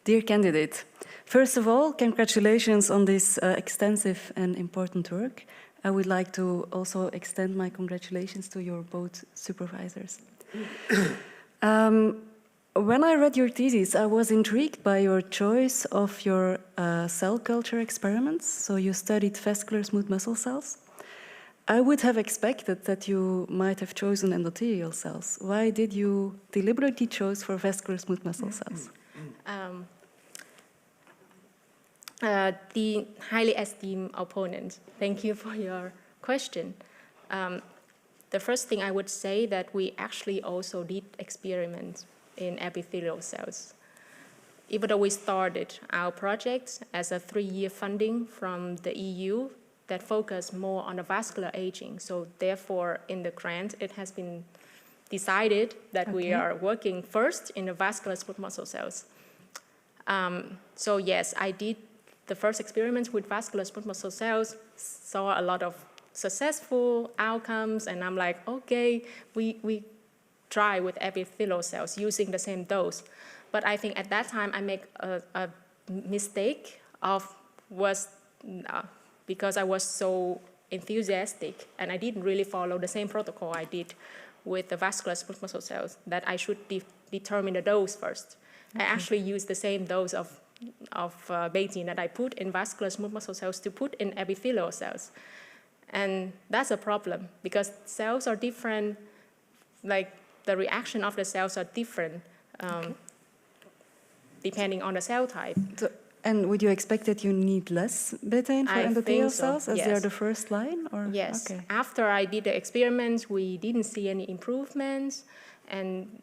Speaker 7: Dear candidate, first of all, congratulations on this extensive and important work. I would like to also extend my congratulations to your both supervisors. When I read your thesis, I was intrigued by your choice of your cell culture experiments. So you studied vascular smooth muscle cells. I would have expected that you might have chosen endothelial cells. Why did you deliberately choose for vascular smooth muscle cells?
Speaker 2: The highly esteemed opponent, thank you for your question. The first thing I would say that we actually also did experiments in epithelial cells. Even though we started our project as a 3-year funding from the EU that focused more on the vascular aging, so therefore in the grant it has been decided that we are working first in the vascular smooth muscle cells. So yes, I did the first experiments with vascular smooth muscle cells, saw a lot of successful outcomes, and I'm like, okay, we try with epithelial cells using the same dose. But I think at that time I make a mistake because I was so enthusiastic and I didn't really follow the same protocol I did with the vascular smooth muscle cells, that I should determine the dose first. I actually used the same dose of betaine that I put in vascular smooth muscle cells to put in epithelial cells. And that's a problem because cells are different, like the reaction of the cells are different depending on the cell type.
Speaker 7: So, and would you expect that you need less betaine for endothelial cells as they are the first line? Or?
Speaker 2: Yes.
Speaker 7: Okay.
Speaker 2: After I did the experiments, we didn't see any improvements, and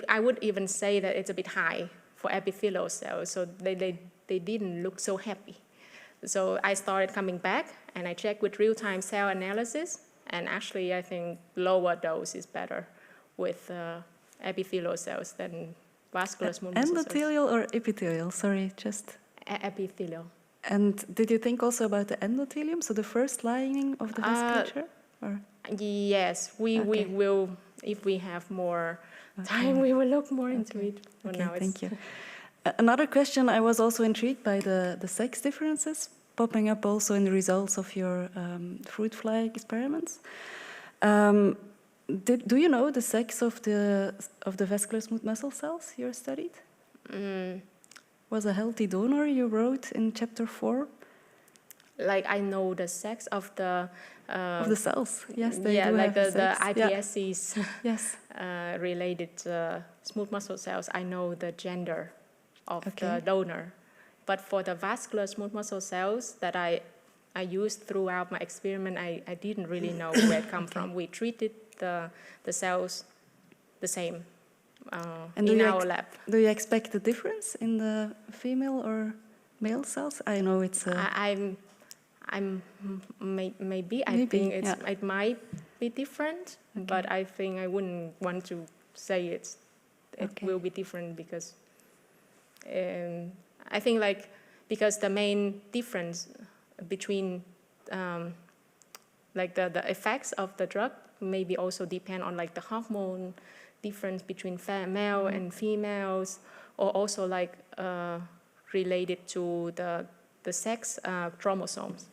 Speaker 2: I would even say that it's a bit high for epithelial cells, so they didn't look so happy. So I started coming back, and I checked with real-time cell analysis, and actually I think lower dose is better with epithelial cells than vascular smooth muscle cells.
Speaker 7: Endothelial or epithelial? Sorry, just...
Speaker 2: Epithelial.
Speaker 7: And did you think also about the endothelium, so the first lining of the vasculature? Or?
Speaker 2: Yes, we will, if we have more time, we will look more into it. For now,
Speaker 7: thank you. Another question, I was also intrigued by the sex differences popping up also in the results of your fruit fly experiments. Do you know the sex of the vascular smooth muscle cells you studied? Was a healthy donor, you wrote in chapter 4?
Speaker 2: Like I know the sex of the
Speaker 7: cells, yes. They
Speaker 2: yeah,
Speaker 7: do
Speaker 2: like
Speaker 7: have
Speaker 2: the
Speaker 7: sex.
Speaker 2: iPSCs
Speaker 7: yes.
Speaker 2: Related smooth muscle cells. I know the gender of the donor, but for the vascular smooth muscle cells that I used throughout my experiment, I didn't really know where it come from. We treated the cells the same in our lab.
Speaker 7: Do you expect a difference in the female or male cells? I know it's.
Speaker 2: Maybe I think it might be different, but I think I wouldn't want to say it will be different because I think because the main difference between like the effects of the drug maybe also depend on like the hormone difference between male and females, or also like related to the sex chromosomes,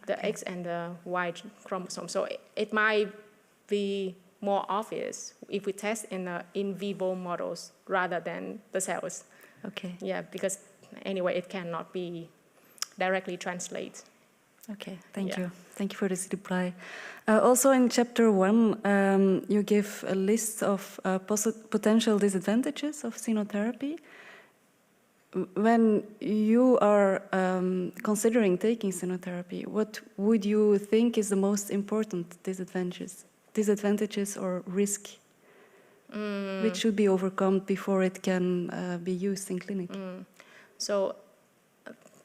Speaker 2: the X and the Y chromosome. So it might be more obvious if we test in the in vivo models rather than the cells.
Speaker 7: Okay.
Speaker 2: Yeah, because anyway, it cannot be directly translated.
Speaker 7: Okay, thank you. Thank you for this reply. Also in chapter 1, you give a list of potential disadvantages of senotherapy. when you are considering taking senotherapy, what would you think is the most important disadvantages or risk which should be overcome before it can be used in clinic?
Speaker 2: So,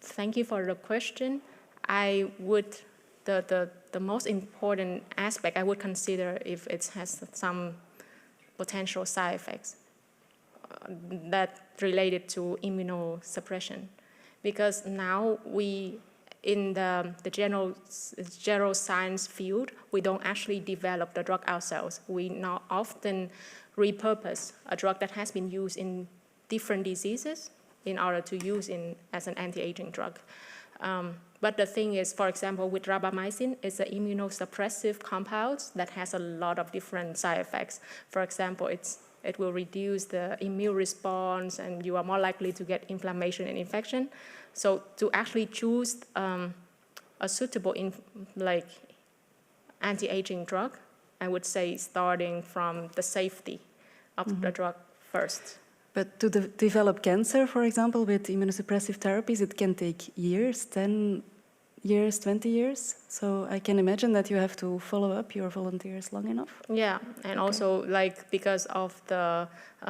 Speaker 2: thank you for the question. I would, the most important aspect I would consider if it has some potential side effects that related to immunosuppression, because now we, in the general science field, we don't actually develop the drug ourselves. We now often repurpose a drug that has been used in different diseases in order to use as an anti-aging drug. But the thing is, for example, with rapamycin, it's an immunosuppressive compound that has a lot of different side effects. For example, it will reduce the immune response, and you are more likely to get inflammation and infection. So to actually choose a suitable anti-aging drug, I would say starting from the safety of the drug first.
Speaker 7: But to develop cancer, for example, with immunosuppressive therapies, it can take years, 10 years, 20 years. So I can imagine that you have to follow up your volunteers long enough.
Speaker 2: Yeah, and also because of the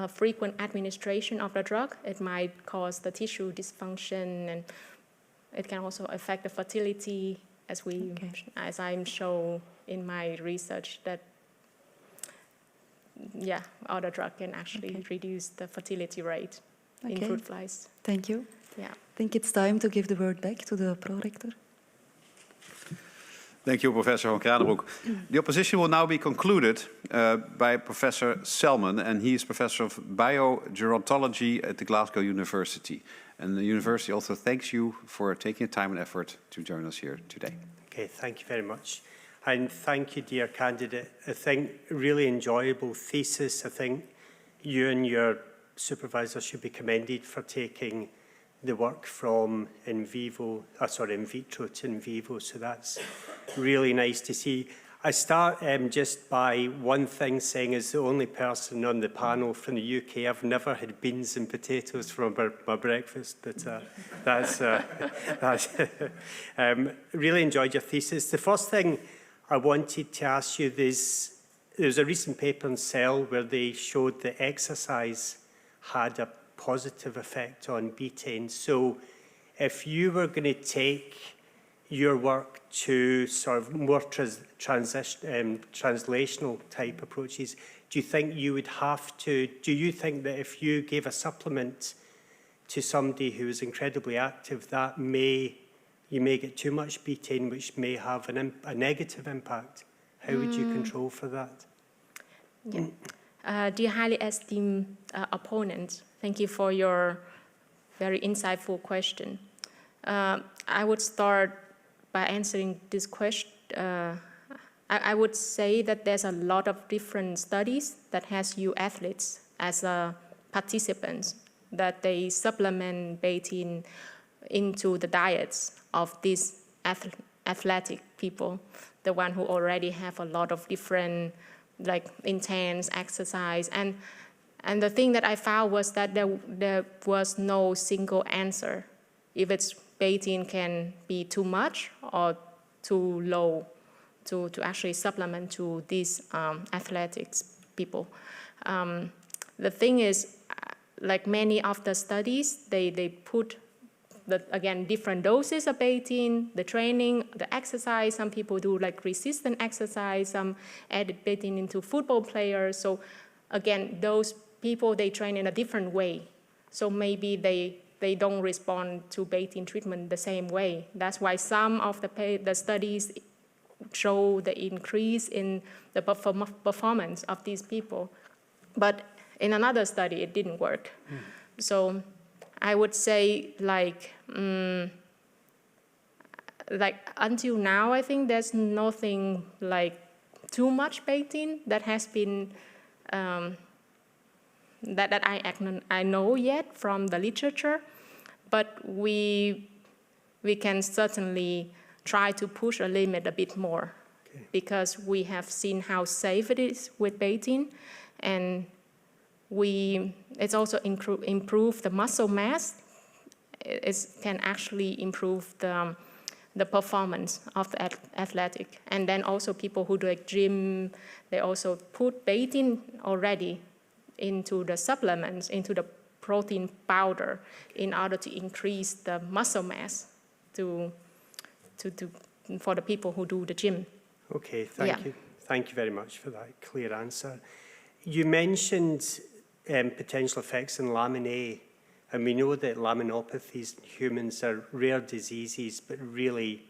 Speaker 2: frequent administration of the drug, it might cause the tissue dysfunction, and it can also affect the fertility, as I'm shown in my research that other drug can actually reduce the fertility rate in fruit flies.
Speaker 7: Thank you.
Speaker 2: Yeah.
Speaker 7: I think it's time to give the word back to the prorector.
Speaker 1: Thank you, Professor van Kranenbroek. The opposition will now be concluded by Professor Selman, and he is Professor of Biogerontology at the Glasgow University. And the university also thanks you for taking the time and effort to join us here today.
Speaker 8: Okay, thank you very much. And thank you, dear candidate. I think really enjoyable thesis. I think you and your supervisor should be commended for taking the work from in vitro to in vivo. So that's really nice to see. I start just by one thing, saying as the only person on the panel from the UK, I've never had beans and potatoes for my breakfast, but that's really enjoyed your thesis. The first thing I wanted to ask you is, there was a recent paper in Cell where they showed that exercise had a positive effect on betaine. So if you were going to take your work to sort of more translational type approaches, do you think you would have to, do you think that if you gave a supplement to somebody who is incredibly active, that you may get too much betaine, which may have a negative impact? How would you control for that?
Speaker 2: Yeah. Dear highly esteemed opponent, thank you for your very insightful question. I would start by answering this question. I would say that there's a lot of different studies that has youth athletes as participants, that they supplement betaine into the diets of these athletic people, the one who already have a lot of different intense exercise. And the thing that I found was that there was no single answer if it's betaine can be too much or too low to actually supplement to these athletics people. The thing is, like many of the studies, they put different doses of betaine, the training, the exercise. Some people do resistant exercise, some added betaine into football players. So again, those people, they train in a different way. So maybe they don't respond to betaine treatment the same way. That's why some of the studies show the increase in the performance of these people. But in another study, it didn't work. So I would say until now, I think there's nothing too much betaine that has been that I know yet from the literature, but we can certainly try to push a limit a bit more, because we have seen how safe it is with betaine, and it's also improved the muscle mass can actually improve the performance of the athletic. And then also people who do a gym, they also put betaine already into the supplements, into the protein powder, in order to increase the muscle mass for the people who do the gym.
Speaker 8: Okay, thank you. Thank you very much for that clear answer. You mentioned potential effects in lamin A, and we know that laminopathies in humans are rare diseases, but really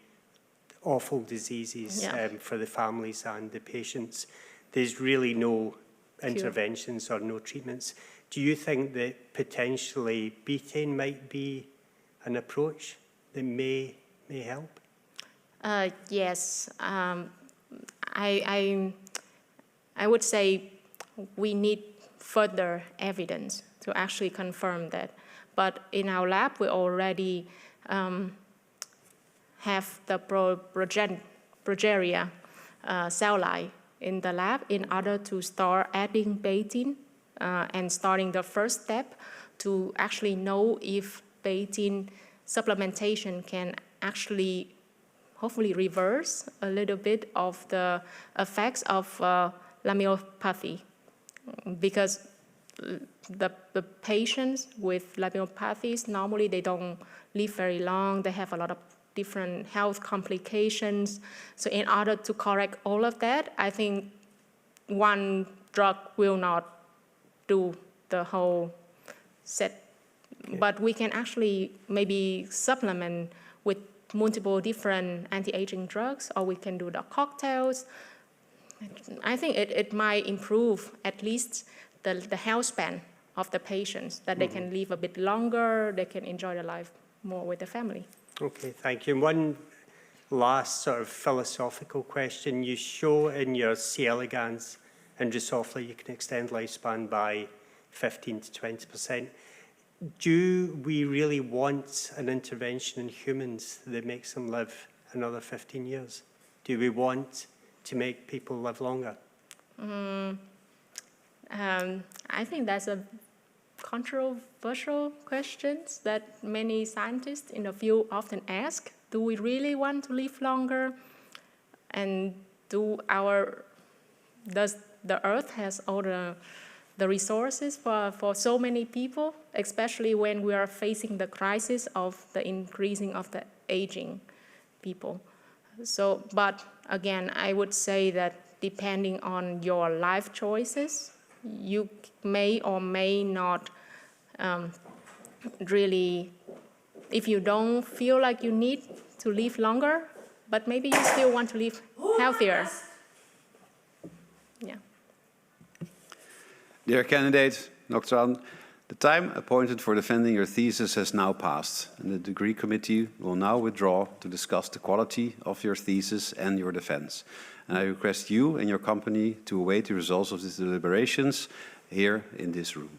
Speaker 8: awful diseases for the families and the patients. There's really no interventions or no treatments. Do you think that potentially betaine might be an approach that may help?
Speaker 2: Yes. I would say we need further evidence to actually confirm that. But in our lab, we already have the progeria cell line in the lab in order to start adding betaine and starting the first step to actually know if betaine supplementation can actually hopefully reverse a little bit of the effects of laminopathy, because the patients with laminopathies, normally they don't live very long. They have a lot of different health complications. So in order to correct all of that, I think one drug will not do the whole set. Okay. But we can actually maybe supplement with multiple different anti-aging drugs, or we can do the cocktails. I think it might improve at least the health span of the patients, that they can live a bit longer, they can enjoy their life more with the family.
Speaker 8: Okay, thank you. And one last sort of philosophical question. You show in your C. elegans and Drosophila you can extend lifespan by 15 to 20%. Do we really want an intervention in humans that makes them live another 15 years? Do we want to make people live longer?
Speaker 2: I think that's a controversial question that many scientists in the field often ask. Do we really want to live longer? And does the Earth has all the resources for so many people, especially when we are facing the crisis of the increasing of the aging people? So, but again, I would say that depending on your life choices, you may or may not really, if you don't feel like you need to live longer, but maybe you still want to live healthier. Yeah.
Speaker 1: Dear candidate, Ngoc Tran, the time appointed for defending your thesis has now passed, and the degree committee will now withdraw to discuss the quality of your thesis and your defense. And I request you and your company to await the results of these deliberations here in this room.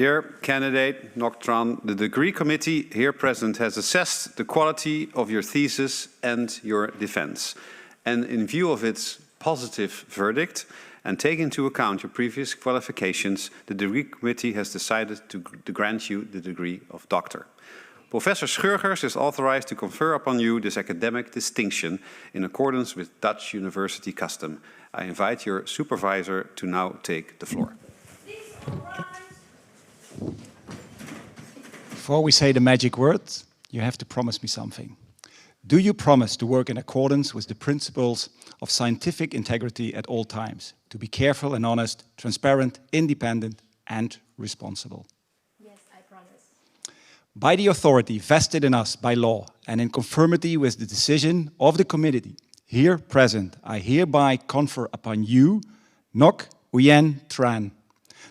Speaker 1: Dear candidate Ngoc Tran, the degree committee here present has assessed the quality of your thesis and your defense. And in view of its positive verdict and taking into account your previous qualifications, the degree committee has decided to grant you the degree of doctor. Professor Schurgers is authorized to confer upon you this academic distinction in accordance with Dutch university custom. I invite your supervisor to now take the floor.
Speaker 9: Before we say the magic words, you have to promise me something. Do you promise to work in accordance with the principles of scientific integrity at all times, to be careful and honest, transparent, independent, and responsible?
Speaker 2: Yes, I promise.
Speaker 9: By the authority vested in us by law and in conformity with the decision of the committee here present, I hereby confer upon you, Ngoc Uyen Tran,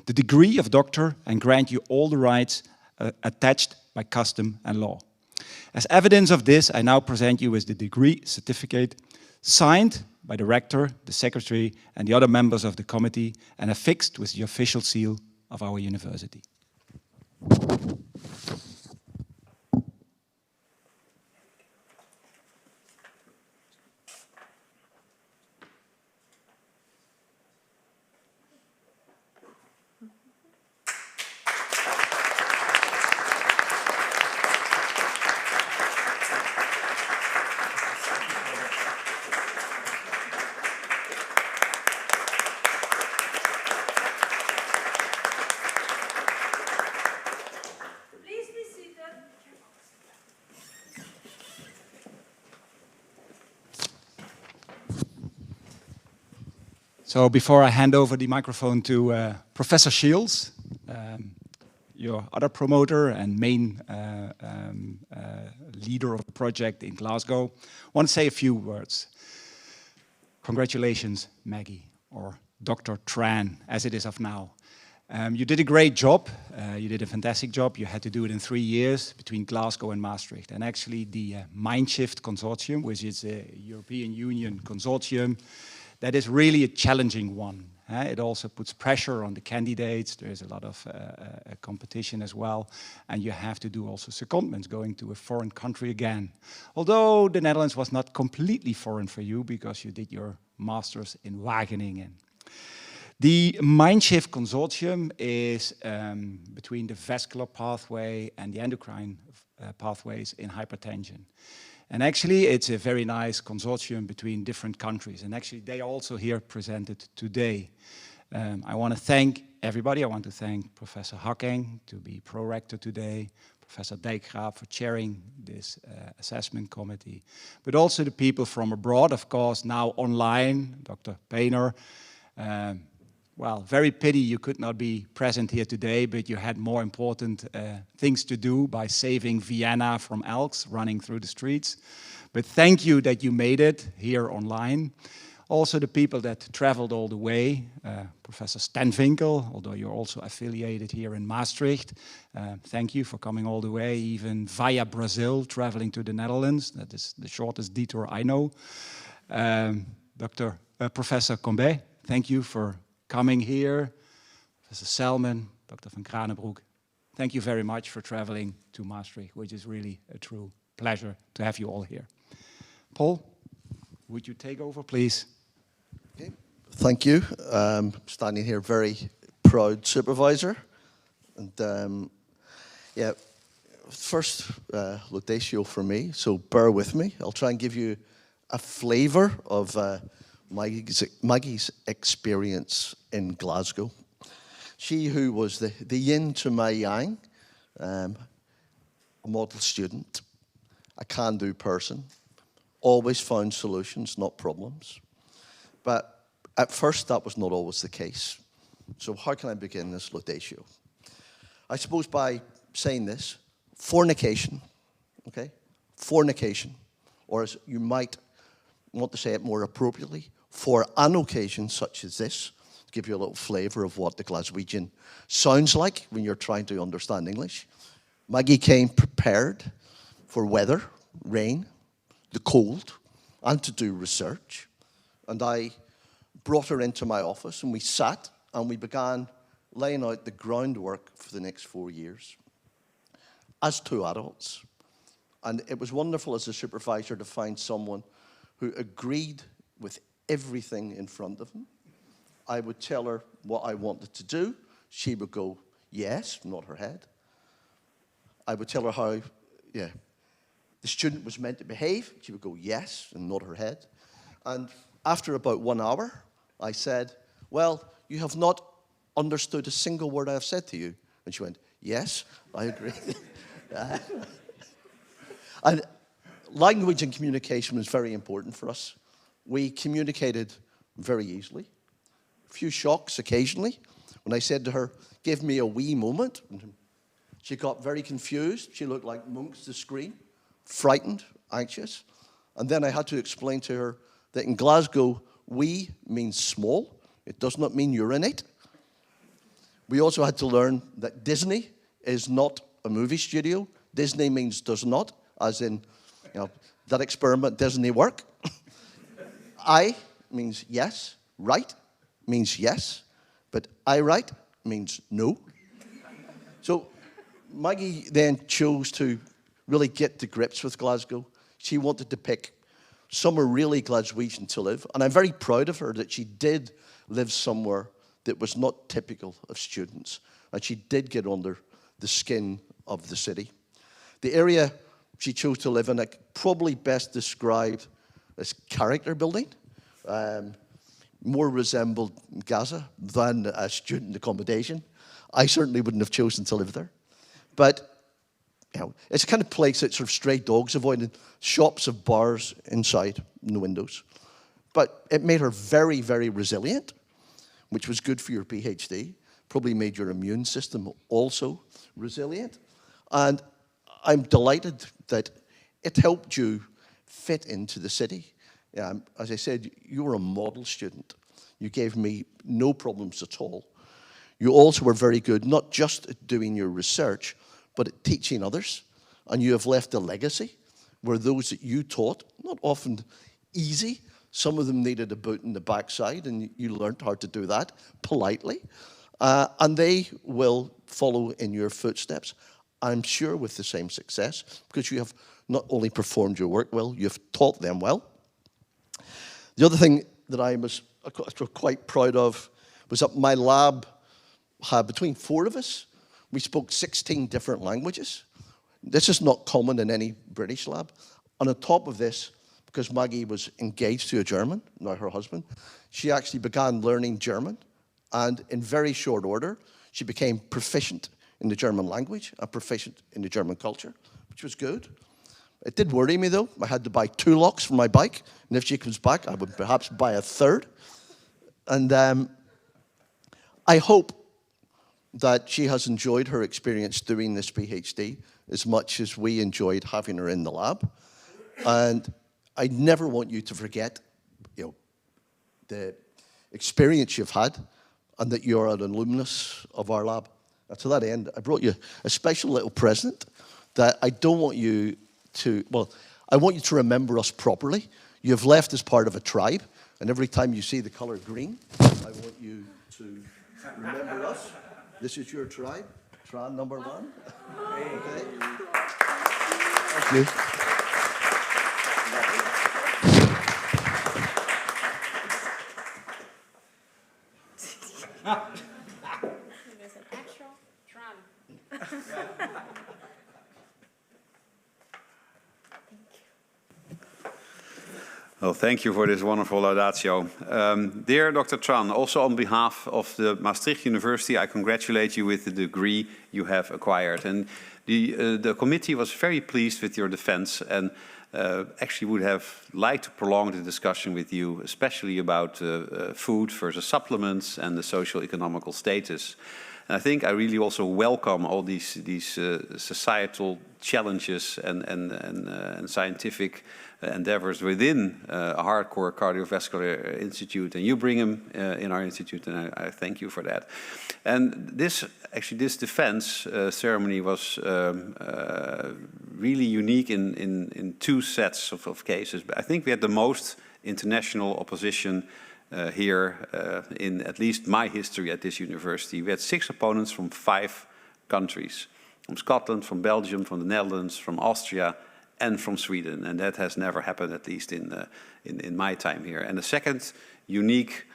Speaker 9: the degree of doctor and grant you all the rights attached by custom and law. As evidence of this, I now present you with the degree certificate signed by the rector, the secretary, and the other members of the committee and affixed with the official seal of our university. So before I hand over the microphone to Professor Shields, your other promoter and main leader of the project in Glasgow, I want to say a few words. Congratulations, Maggie, or Dr. Tran, as it is of now. You did a great job. You did a fantastic job. You had to do it in 3 years between Glasgow and Maastricht. And actually the Mindshift Consortium, which is a European Union consortium, that is really a challenging one. It also puts pressure on the candidates. There is a lot of competition as well. And you have to do also secondments, going to a foreign country again. Although the Netherlands was not completely foreign for you because you did your master's in Wageningen. The Mindshift Consortium is between the vascular pathway and the endocrine pathways in hypertension. And actually, it's a very nice consortium between different countries. And actually, they are also here presented today. I want to thank everybody. I want to thank Professor Hakkeng to be pro-rector today, Professor Dijkgraaf for chairing this assessment committee, but also the people from abroad, of course, now online, Dr. Painter. Well, very pity you could not be present here today, but you had more important things to do by saving Vienna from elks running through the streets. But thank you that you made it here online. Also the people that traveled all the way, Professor Stenvinkel, although you're also affiliated here in Maastricht. Thank you for coming all the way, even via Brazil, traveling to the Netherlands. That is the shortest detour I know. Professor Combe, thank you for coming here. Professor Selman, Dr. van Kranenbroek, thank you very much for traveling to Maastricht, which is really a true pleasure to have you all here. Paul, would you take over, please?
Speaker 10: Okay. Thank you. Standing here, very proud supervisor. And yeah, first laudatio for me, so bear with me. I'll try and give you a flavor of Maggie's experience in Glasgow. She who was the yin to my yang, a model student, a can-do person, always found solutions, not problems. But at first that was not always the case. So how can I begin this laudatio? I suppose by saying this, fornication, okay? Fornication, or as you might want to say it more appropriately, for an occasion such as this, to give you a little flavour of what the Glaswegian sounds like when you're trying to understand English. Maggie came prepared for weather, rain, the cold, and to do research. And I brought her into my office and we sat and we began laying out the groundwork for the next 4 years as 2 adults. And it was wonderful as a supervisor to find someone who agreed with everything in front of him. I would tell her what I wanted to do. She would go, yes, nod her head. I would tell her how, the student was meant to behave. She would go, yes, and nod her head. And after about 1 hour, I said, well, you have not understood a single word I have said to you. And she went, yes, I agree. And language and communication was very important for us. We communicated very easily. A few shocks occasionally. When I said to her, give me a wee moment, she got very confused. She looked like Munch's The Scream, frightened, anxious. And then I had to explain to her that in Glasgow, wee means small. It does not mean urinate. We also had to learn that Disney is not a movie studio. Disney means does not, as in, that experiment doesn't work. I means yes, right means yes, but I right means no. So Maggie then chose to really get to grips with Glasgow. She wanted to pick somewhere really Glaswegian to live, and I'm very proud of her that she did live somewhere that was not typical of students, and she did get under the skin of the city. The area she chose to live in, probably best described as character building, more resembled Gaza than a student accommodation. I certainly wouldn't have chosen to live there. But it's the kind of place that sort of stray dogs avoided, shops of bars inside in the windows. But it made her very, very resilient, which was good for your PhD. Probably made your immune system also resilient. And I'm delighted that it helped you fit into the city. As I said, you were a model student. You gave me no problems at all. You also were very good, not just at doing your research, but at teaching others. And you have left a legacy where those that you taught, not often easy, some of them needed a boot in the backside, and you learned how to do that politely. And they will follow in your footsteps, I'm sure with the same success, because you have not only performed your work well, you've taught them well. The other thing that I was quite proud of was that my lab had, between 4 of us, we spoke 16 different languages. This is not common in any British lab. And on top of this, because Maggie was engaged to a German, now her husband, she actually began learning German. And in very short order, she became proficient in the German language and proficient in the German culture, which was good. It did worry me, though. I had to buy 2 locks for my bike. And if she comes back, I would perhaps buy a 3rd. And I hope that she has enjoyed her experience doing this PhD as much as we enjoyed having her in the lab. And I never want you to forget, the experience you've had and that you're an alumnus of our lab. And to that end, I brought you a special little present that I don't want you to, I want you to remember us properly. You've left as part of a tribe, and every time you see the color green, I want you to remember us. This is your tribe, Tran number 1. Okay. Thank you.
Speaker 2: There's an actual Tran.
Speaker 1: Well, thank you for this wonderful laudatio. Dear Dr. Tran, also on behalf of the Maastricht University, I congratulate you with the degree you have acquired. And the committee was very pleased with your defense and actually would have liked to prolong the discussion with you, especially about food versus supplements and the socio-economical status. And I think I really also welcome all these societal challenges and scientific endeavors within a hardcore cardiovascular institute, and you bring them in our institute, and I thank you for that. And this defense ceremony was really unique in 2 sets of cases. I think we had the most international opposition here in at least my history at this university. We had 6 opponents from 5 countries, from Scotland, from Belgium, from the Netherlands, from Austria, and from Sweden. And that has never happened, at least in my time here. And the second unique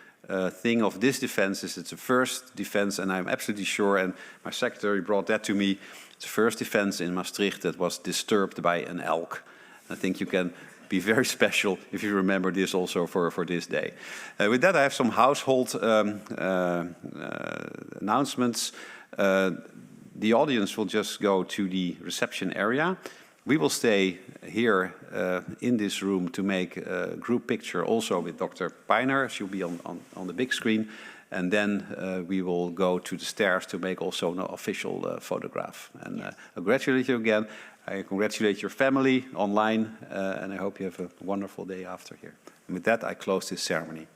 Speaker 1: thing of this defense is it's the first defense, and I'm absolutely sure, and my secretary brought that to me, it's the first defense in Maastricht that was disturbed by an elk. I think you can be very special if you remember this also for this day. With that, I have some household announcements. The audience will just go to the reception area. We will stay here in this room to make a group picture also with Dr. Peiner. She'll be on the big screen. And then we will go to the stairs to make also an official photograph. And I congratulate you again. I congratulate your family online. And I hope you have a wonderful day after here. And with that, I close this ceremony.